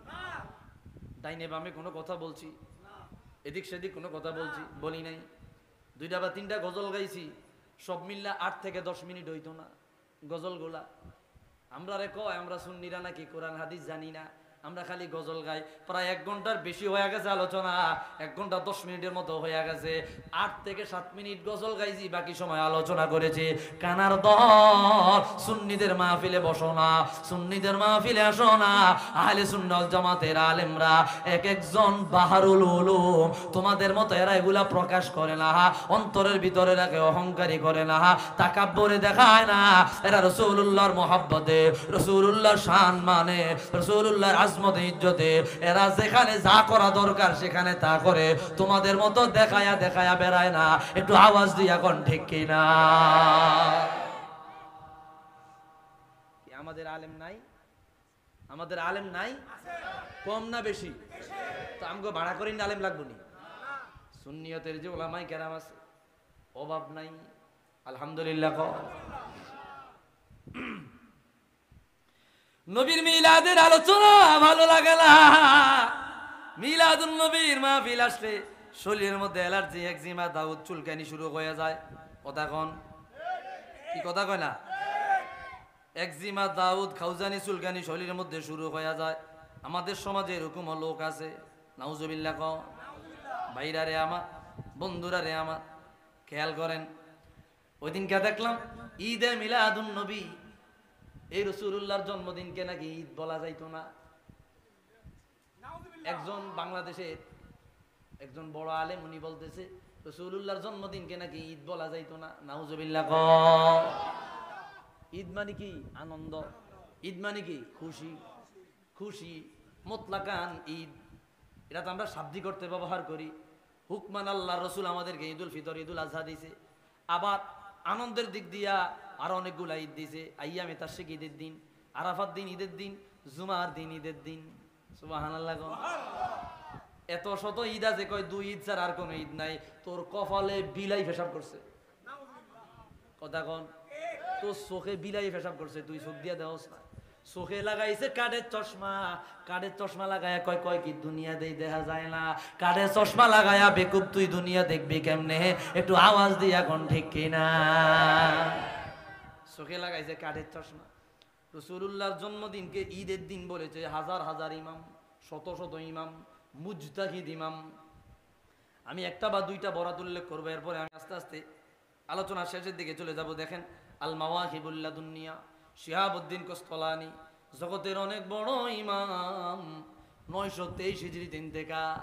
[SPEAKER 1] ডাইনে বামে কোনো কথা বলছি, এদিক সেদিক কোনো কথা বলছি? বলি নাই। 2টা বা 3টা গজল গাইছি, সব মিল্লা 8 থেকে 10 মিনিট হইতো না গজলগুলা। আমরা রে কয় আমরা সুন্নিরা নাকি কোরআন হাদিস জানি না, আমরা খালি গজল গাই। প্রায় 1 ঘন্টার বেশি হয়ে গেছে আলোচনা, 1 ঘন্টা 10 মিনিটের মতো হয়ে গেছে। 8 থেকে 7 মিনিট গজল গাইছি, বাকি সময় আলোচনা করেছি। কানার দল, সুন্নিদের মাহফিলে বসো না, সুন্নিদের মাহফিলে আসো না। আহলে সুন্নাত জামাতের আলেমরা এক একজন বাহারুল উলুম, তোমাদের মতো এরা এগুলা প্রকাশ করে না, অন্তরের ভিতরে রাখে, অহংকারী করে না, তাকাব্বুরে দেখায় না। এরা রাসূলুল্লাহর মুহাব্বতে, রাসূলুল্লাহর শান মানে, রাসূলুল্লাহর আজমতে ইজ্জতে এরা যেখানে যা করা দরকার সেখানে তা করে। তোমাদের মতো দেখায়া দেখায়া বেড়ায় না। একটু আওয়াজ দিয়া কোন ঠিক কিনা? আমাদের আলেম নাই? আমাদের আলেম নাই? কম না বেশি? তো আমগো ভাড়া করি না আলেম লাগবো নি? সুন্নিয়তের যে ওলামায়ে কেরাম আছে, অভাব নাই। আলহামদুলিল্লাহ। নবীর মিলাদের আলোচনা ভালো লাগে না। মিলাদুন নবীর মাহফিল আসলে শরীরের মধ্যে অ্যালার্জি, একজিমা, দাউদ, চুলকানি শুরু হয়ে যায়। কথা কন? কি কথা কয় না? একজিমা, দাউদ, খাউজানি, চুলকানি শরীরের মধ্যে শুরু হয়ে যায়। আমাদের সমাজে এরকম লোক আছে, নাউজুবিল্লাহ। কও ভাইরা রে আমার, বন্ধুরা রে আমার, খেয়াল করেন। ওই দিনকে দেখলাম ঈদে মিলাদুন নবী, এই রাসূলুল্লাহর জন্মদিনকে নাকি ঈদ বলা যাইতো না। একজন বাংলাদেশের একজন বড় আলেম, উনি বলতেছে রাসূলুল্লাহর জন্মদিনকে নাকি ঈদ বলা যাইতো না। নাউজুবিল্লাহ। ঈদ মানে কি? আনন্দ। ঈদ মানে কি? খুশি। খুশি মুতলাকান ঈদ, এটা তো আমরা শাব্দিক অর্থে ব্যবহার করি। হুকমান আল্লাহর রাসূল আমাদেরকে ঈদুল ফিতর, ঈদুল আজহা দিয়েছে। আবার আনন্দের দিক দিয়া আর অনেকগুলা ঈদ দিয়েছে। আইয়ামে তাশরিক ঈদের দিন, আরাফাত দিন ঈদের দিন, জুমার দিন ঈদের দিন। সুবহানাল্লাহ। এত শত ঈদ আছে, কয় 2 ঈদ ছাড়া আর কোনো ঈদ নাই। তোর কপালে বিলাই পেশাব করছে। কথা কন? তোর চোখে বিলাই পেশাব করছে, তুই চোখ দিয়া দেওস না। চোখে লাগাইছে কাঠের চশমা, কাঠের চশমা লাগায়া কয় কয় কি দুনিয়া দেই দেখা যায় না। কাঠের চশমা লাগায়া বেকুব, তুই দুনিয়া দেখবি কেমনে? একটু আওয়াজ দিয়া কোন ঠিক কিনা? চোখে লাগাইছে কাঠের চশমা। রাসূলুল্লাহর জন্মদিনকে ঈদের দিন বলেছে হাজার হাজার ইমাম, শত শত ইমাম, মুজতাহিদ ইমাম। আমি একটা বা 2টা বরাত উল্লেখ করবো, এরপরে আমি আস্তে আস্তে আলোচনা শেষের দিকে চলে যাব। দেখেন আল মাওয়াহিবুল লাদুনিয়া, শিহাবুদ্দিন কোস্তালানী, জগতের অনেক বড় ইমাম, 923 হিজরিতে ইন্তেকাল।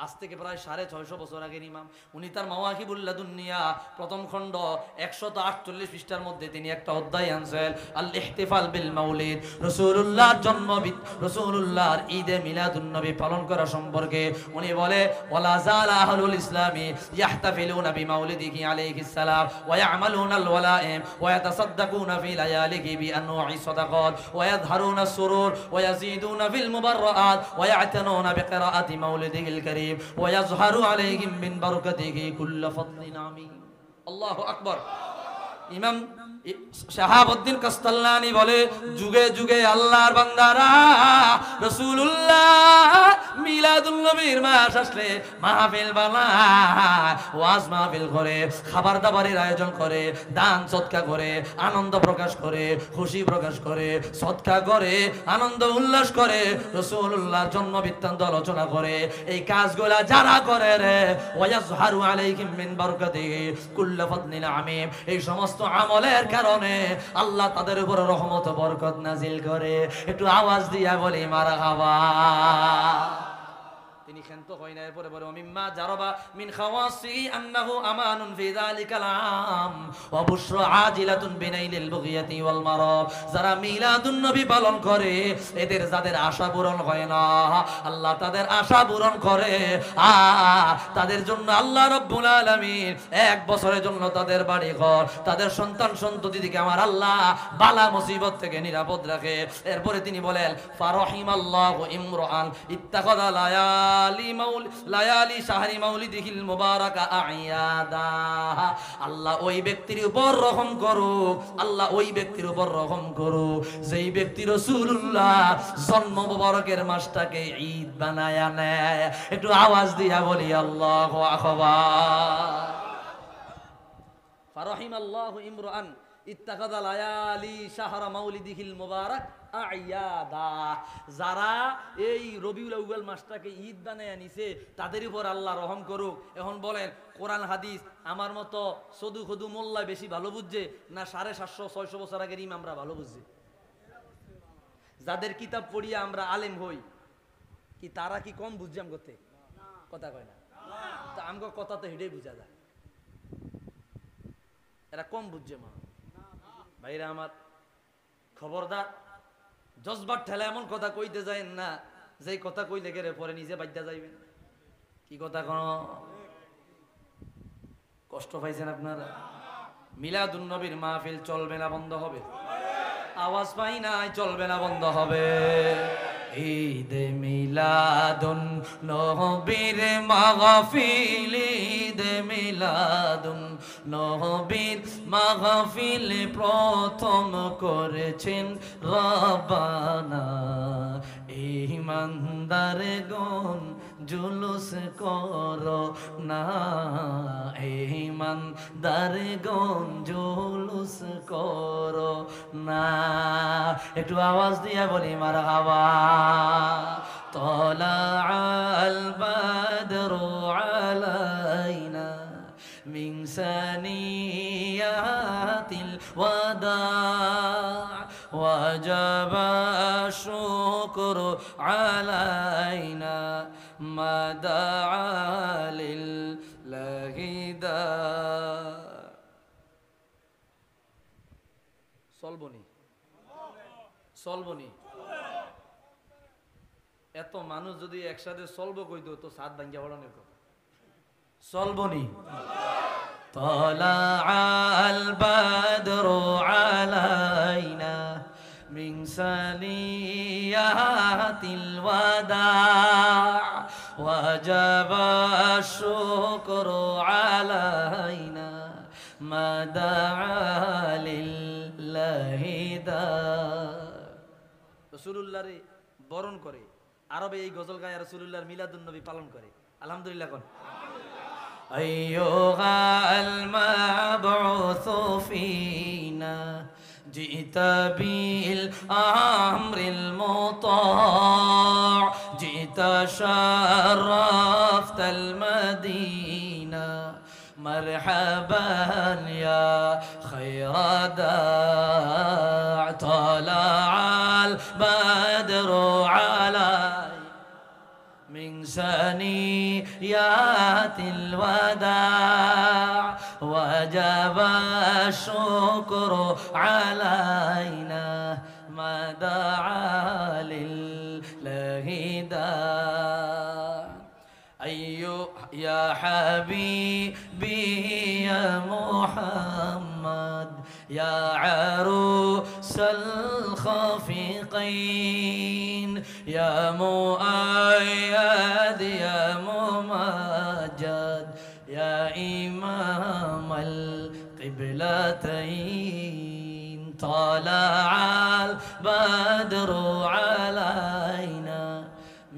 [SPEAKER 1] আজ থেকে প্রায় 650 বছর আগের ইমাম। উনি তার মাওয়াহিবুল লাদুনিয়া প্রথম খণ্ড 148 পৃষ্ঠার মধ্যে তিনি একটা অধ্যায় আনছেন, আল ইহতিফাল বিল মাউলিদ, রাসূলুল্লাহর জন্মদিন, রাসূলুল্লাহর ঈদে মিলাদুন নবী পালন করা সম্পর্কে। উনি বলে ওয়ালা জালা আহলুল ইসলামি ইয়াহতাফিলুনা বিমাউলিদিহি আলাইহিস সালাম ওয়া ইয়ামালুনা আল ওয়ালাইম ওয়া ইয়াতাসাদ্দাকুনা ফি লায়ালিহি বিআনওয়া'i সাদাকাত ওয়া ইয়াযহারুনা সুরুর ওয়া ইয়াজিদুনা ফিল মুবাররাআত ওয়া ইয়া'তানুনা বিকিরাআতি মাউলিদিহিল কারীম ويظهر عليهم من بركته كل فضل عميم। আল্লাহু আকবার। ইমাম শাহাবুদ্দিন কাস্তালানী বলে যুগে যুগে আল্লাহর বান্দারা রাসূলুল্লাহ মিলাদুন নবীর মাস আসলে মাহফিল বানায়, ওয়াজ মাহফিল করে, খাবার দাবারের আয়োজন করে, দান সদকা করে, আনন্দ প্রকাশ করে, খুশি প্রকাশ করে, সদকা করে, আনন্দ উল্লাস করে, রাসূলুল্লাহর জন্ম বৃত্তান্ত আলোচনা করে। এই কাজগুলা যারা করে রে, ওয়ায়াজহারু আলাইহিম মিন বারাকাতিহি কুল্লু ফাদলিন আমিম, এই সমস্ত আমলের কারণে আল্লাহ তাদের উপর রহমত বরকত নাজিল করে। একটু আওয়াজ দিয়া বলি মারহাবা। তিনি ক্ষান্ত হয় না, এরপরে বলে মিম্মা জারাবা মিন খাওয়াসি আন্নাহু আমানুন ফি যালিকাল আম ওয়া বুশরা আজিলাতুন বিনাইলিল বুগিয়াতি ওয়াল মারাব। যারা মিলাদুন নবী পালন করে এদের যাদের আশা পূরণ হয় না, আল্লাহ তাদের আশা পূরণ করে। তাদের জন্য আল্লাহ রাব্বুল আলামিন 1 বছরের জন্য তাদের বাড়ি ঘর, তাদের সন্তান সন্ততি থেকে আমার আল্লাহ বালা মুসিবত থেকে নিরাপদ রাখে। এরপরে তিনি বলেন ফারহিমাল্লাহু ইমরান ইত্তাখাযা লায়ালি শাহরি মাউলিদিহিল মুবারাকা আয়াদা। আল্লাহ ওই ব্যক্তির উপর রহম করুক, আল্লাহ ওই ব্যক্তির উপর রহম করুক যেই ব্যক্তি রাসূলুল্লাহ জন্ম মুবারকের মাসটাকে ঈদ বানায়া নেয়। একটু আওয়াজ দিয়া বলি আল্লাহু আকবার। ফারহিমাল্লাহু ইমরান ইত্তাখাযা লায়ালি শাহরা মাউলিদিহিল মুবারাক আয়াদা। যারা এই রবিউল আউয়াল মাসটাকে ঈদ বানায় নিছে তাদের উপর আল্লাহ রহম করুক। এখন বলেন কোরআন হাদিস আমার মতো সদু খদু মোল্লা বেশি ভালো বুঝছে না 750-600 বছর আগের ইমামরা ভালো বুঝছে? যাদের কিতাব পড়িয়া আমরা আলেম হই কি তারা কি কম বুঝছে? আম করতে কথা কয় না, তা আমগো কথা তো হেডেই বুঝা যায়, এরা কম বুঝছে। মা ভাইরা আমার, খবরদার জজবার ঠেলা এমন কথা কইতে যায়েন না যেই কথা কইলে গেলে পরে নিজে বাধ্য যাইবেন। কি কথা কোন কষ্ট পাইছেন আপনারা? মিলাদুন নবীর মাহফিল চলবে না বন্ধ হবে? আওয়াজ পাই নাই, চলবে না বন্ধ হবে? ঈদে মিলাদুন নবীর মাহফিল, ঈদে মিলাদুন নবীর মাহফিল প্রথম করেছেন রব্বানা। ঈমানদারগণ জুলুস করো না, ঈমানদারগণ জুলুস করো না। একটু আওয়াজ দিয়া বলি মারহাবা। তালাআল বাদরু আলাইনা মিন সানিয়াতিল ওয়াদা' ওয়াজাবা শুকরু আলাইনা মা দা'a লিল্লাহি দা'। চলবনি চলবনি এত মানুষ যদি একসাথে চলবো কইতো তো সাত ভাঙ্গা পড়ানোর কথা। চলবনি। তালাআল বাদরু আলাইনা মিন সানিয়াতিল ওয়াদা' ওয়াজাবা শুকরু আলাইনা মা দা'a লিল্লাহি দা'। রাসূলুল্লাহর বরণ করে আরবে এই গজল গায়ে রাসূলুল্লাহর মিলাদুন নবী পালন করে। আলহামদুলিল্লাহ কোন আইয়ুহাল মাবউসু ফিনা জিতা বিল আমরিল মুতা' জিতা শারাফতাল মাদিনা মারহাবান ইয়া খায়রা দা' তালাআল বাদরু আলাই মিন সানিয়াতিল ওয়াদা' ওয়াজাবা শুকরু আলাইনা মা দা'a লিল্লাহি দা'। আইয়ো ইয়া হাবিবি ইয়া মুহাম্মদ ইয়া আরুসাল খাফিকাইন ইয়া মুআয়্যাদ ইয়া মুমাজ্জাদ ইয়া ইমামাল কিবলাতাইন তালাআল বাদরু আলাইনা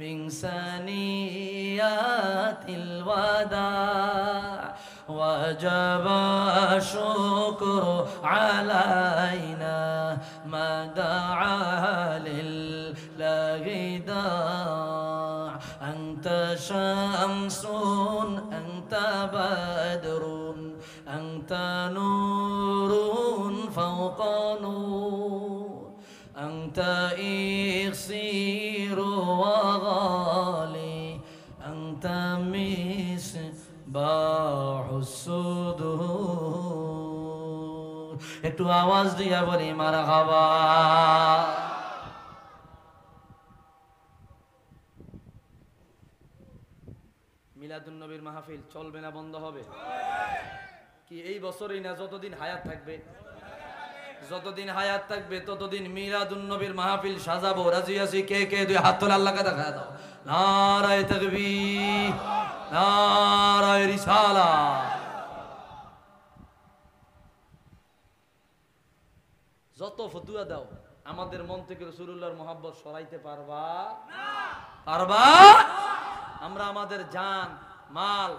[SPEAKER 1] মিন সানি وجب الشكر علينا ما دعا لله داع أنت شمس أنت بدر أنت نور فوق نور أنت إكسير وغالي أنت مصباح الصدور একটু আওয়াজ দিয়া বলি মারহাবা। মিলাদুন নবীর মাহফিল চলবে না বন্ধ হবে? কি এই বছরই না, যতদিন হায়াত থাকবে, যতদিন হায়াত থাকবে ততদিন মিলাদুন নবীর মাহফিল সাজাবো। রাজি আছি? কে কে দুই হাত তোলে আল্লাহকে দেখা দাও। নারায়ে তাকবীর, নারায়ে রিসালাত। যত ফতুয়া দাও, আমাদের মন থেকে রাসূলুল্লাহর মহব্বত সরাইতে পারবা না? পারবা? আমরা আমাদের জান, মাল,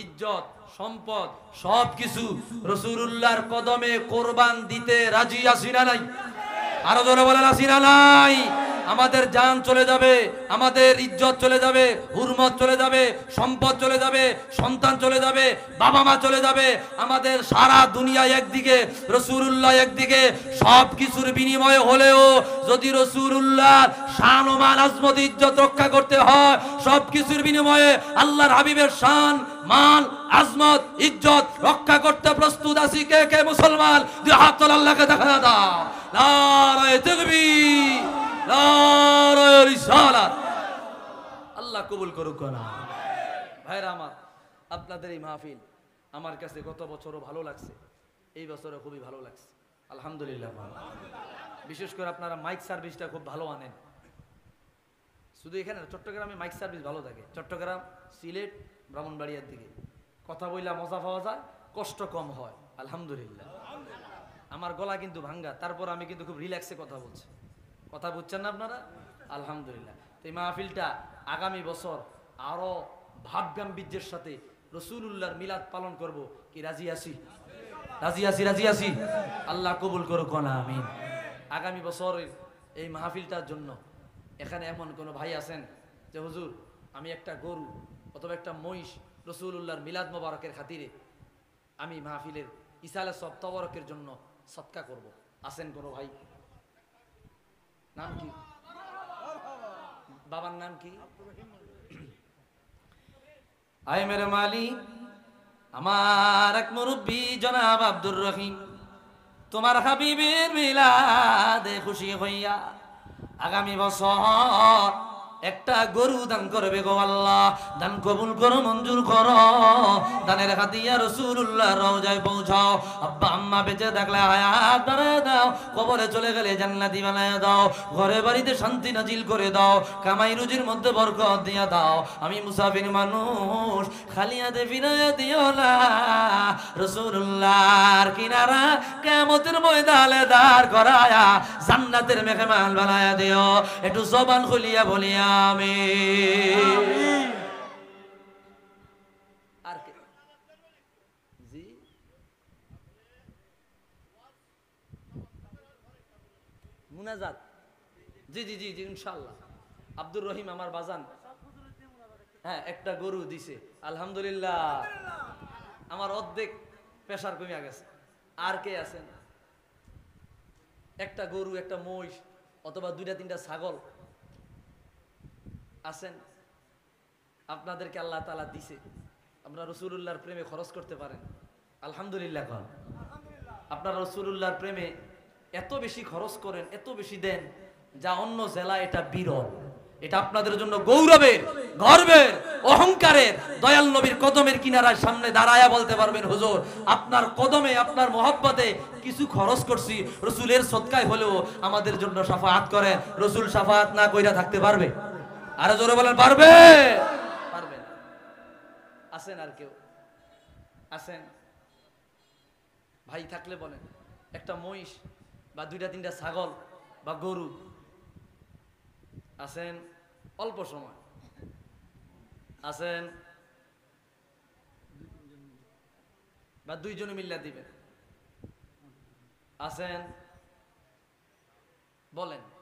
[SPEAKER 1] ইজ্জত, সম্পদ সবকিছু রাসূলুল্লাহর কদমে কোরবান দিতে রাজি আছি না নাই? আরো জোরে বলেন আছি না নাই? আমাদের জান চলে যাবে, আমাদের ইজ্জত চলে যাবে, হুরমত চলে যাবে, সম্পদ চলে যাবে, সন্তান চলে যাবে, বাবা মা চলে যাবে, আমাদের সারা দুনিয়া একদিকে, রাসূলুল্লাহ একদিকে, সব কিছুর বিনিময়ে হলেও যদি রাসূলুল্লাহর শান ও মান, আজমত, ইজ্জত রক্ষা করতে হয়, সব কিছুর বিনিময়ে আল্লাহর হাবিবের শান, মান, আজমত, ইজ্জত রক্ষা করতে প্রস্তুত আছি? কে কে মুসলমান? দুই হাত তোলে আল্লাহকে দেখা দাও। নারায়ে তাকবীর, নারায়ে রিসালাত। আল্লাহ কবুল করুক না। ভাইরা আমার, আপনাদের এই মাহফিল আমার কাছে গত বছরও ভালো লাগছে, এই বছরও খুবই ভালো লাগছে, আলহামদুলিল্লাহ। বিশেষ করে আপনারা মাইক সার্ভিসটা খুব ভালো আনেন। শুধু এখানে চট্টগ্রামে মাইক সার্ভিস ভালো থাকে, চট্টগ্রাম, সিলেট, ব্রাহ্মণবাড়িয়ার দিকে কথা বইলা মজা পাওয়া যায়, কষ্ট কম হয়, আলহামদুলিল্লাহ। আমার গলা কিন্তু ভাঙ্গা, তারপর আমি কিন্তু খুব রিল্যাক্সে কথা বলছি। কথা বুঝছেন না আপনারা? আলহামদুলিল্লাহ। তো এই মাহফিলটা আগামী বছর আরো ভাবগাম্ভীর্যের সাথে রাসূলুল্লাহর মিলাদ পালন করব। কি রাজি আছি? রাজি আছি, রাজি আছি। আল্লাহ কবুল করুক না, আমিন। আগামী বছরের এই মাহফিলটার জন্য এখানে এমন কোন ভাই আছেন যে হুজুর আমি একটা গরু অথবা একটা মহিষ রাসূলুল্লাহর মিলাদ মোবারকের খাতিরে আমি মাহফিলের ইসালে সব তবরকের জন্য সদকা করব, আছেন কোন ভাই? নাম কি? বাবার নাম কি? আয় মেরে মালিক, আমার এক মুরব্বী জনাব আব্দুর রহিম তোমার হাবিবের মিলাদে খুশি হইয়া আগামী বছর একটা গরু দান করবে গো আল্লাহ। দান কবুল করো, মঞ্জুর করো। দানের হাতিয়া রাসূলুল্লাহর রওজায় পৌঁছাও। আব্বা আম্মা বেঁচে থাকলে হায়াত বাড়ায় দাও, কবরে চলে গেলে জান্নাতি বানায় দাও, ঘরে বাড়িতে শান্তি নাজিল করে দাও, কামাই রুজির মধ্যে বরকত দিয়া দাও। আমি মুসাফির মানুষ, খালি হাতে ফিরাইয়া দিও না। রাসূলুল্লাহর কিনারা কিয়ামতের ময়দানে দাঁড় করায়া জান্নাতের মেহমান বানায়া দিও। একটু জবান খুলিয়া বলিয়া আমিন। আর কে? জি মুনাজাত? জি জি জি জি ইনশাআল্লাহ। আব্দুর রহিম আমার বাজান, হ্যাঁ একটা গরু দিছে, আলহামদুলিল্লাহ। আমার অর্ধেক প্রেসার কমে গেছে। আর কে আছেন? একটা গরু, একটা মহিষ অথবা দুইটা তিনটা ছাগল আছেন? আপনাদেরকে আল্লাহ তাআলা দিছে, আপনারা রাসূলুল্লাহর প্রেমে খরচ করতে পারেন, আলহামদুলিল্লাহ। আপনারা রাসূলুল্লাহর প্রেমে এত বেশি খরচ করেন, এত বেশি দেন, যা অন্য জেলা এটা বিরল। এটা আপনাদের জন্য গৌরবের, গর্বের, অহংকারের। দয়াল নবীর কদমের কিনারায় সামনে দাঁড়ায়া বলতে পারবেন হুজুর আপনার কদমে, আপনার মহব্বতে কিছু খরচ করছি, রাসূলের সদকায় হলেও আমাদের জন্য শাফাআত করেন। রাসূল শাফাআত না কইরা থাকতে পারবে? আরো জোরে বলেন পারবে? পারবে না। আছেন আর কেউ? আছেন ভাই? থাকলে বলেন। একটা মহিষ বা দুইটা তিনটা ছাগল বা গরু আছেন? অল্প সময় আছেন? বা দুইজনে মিল্লা দিবেন? আছেন? বলেন।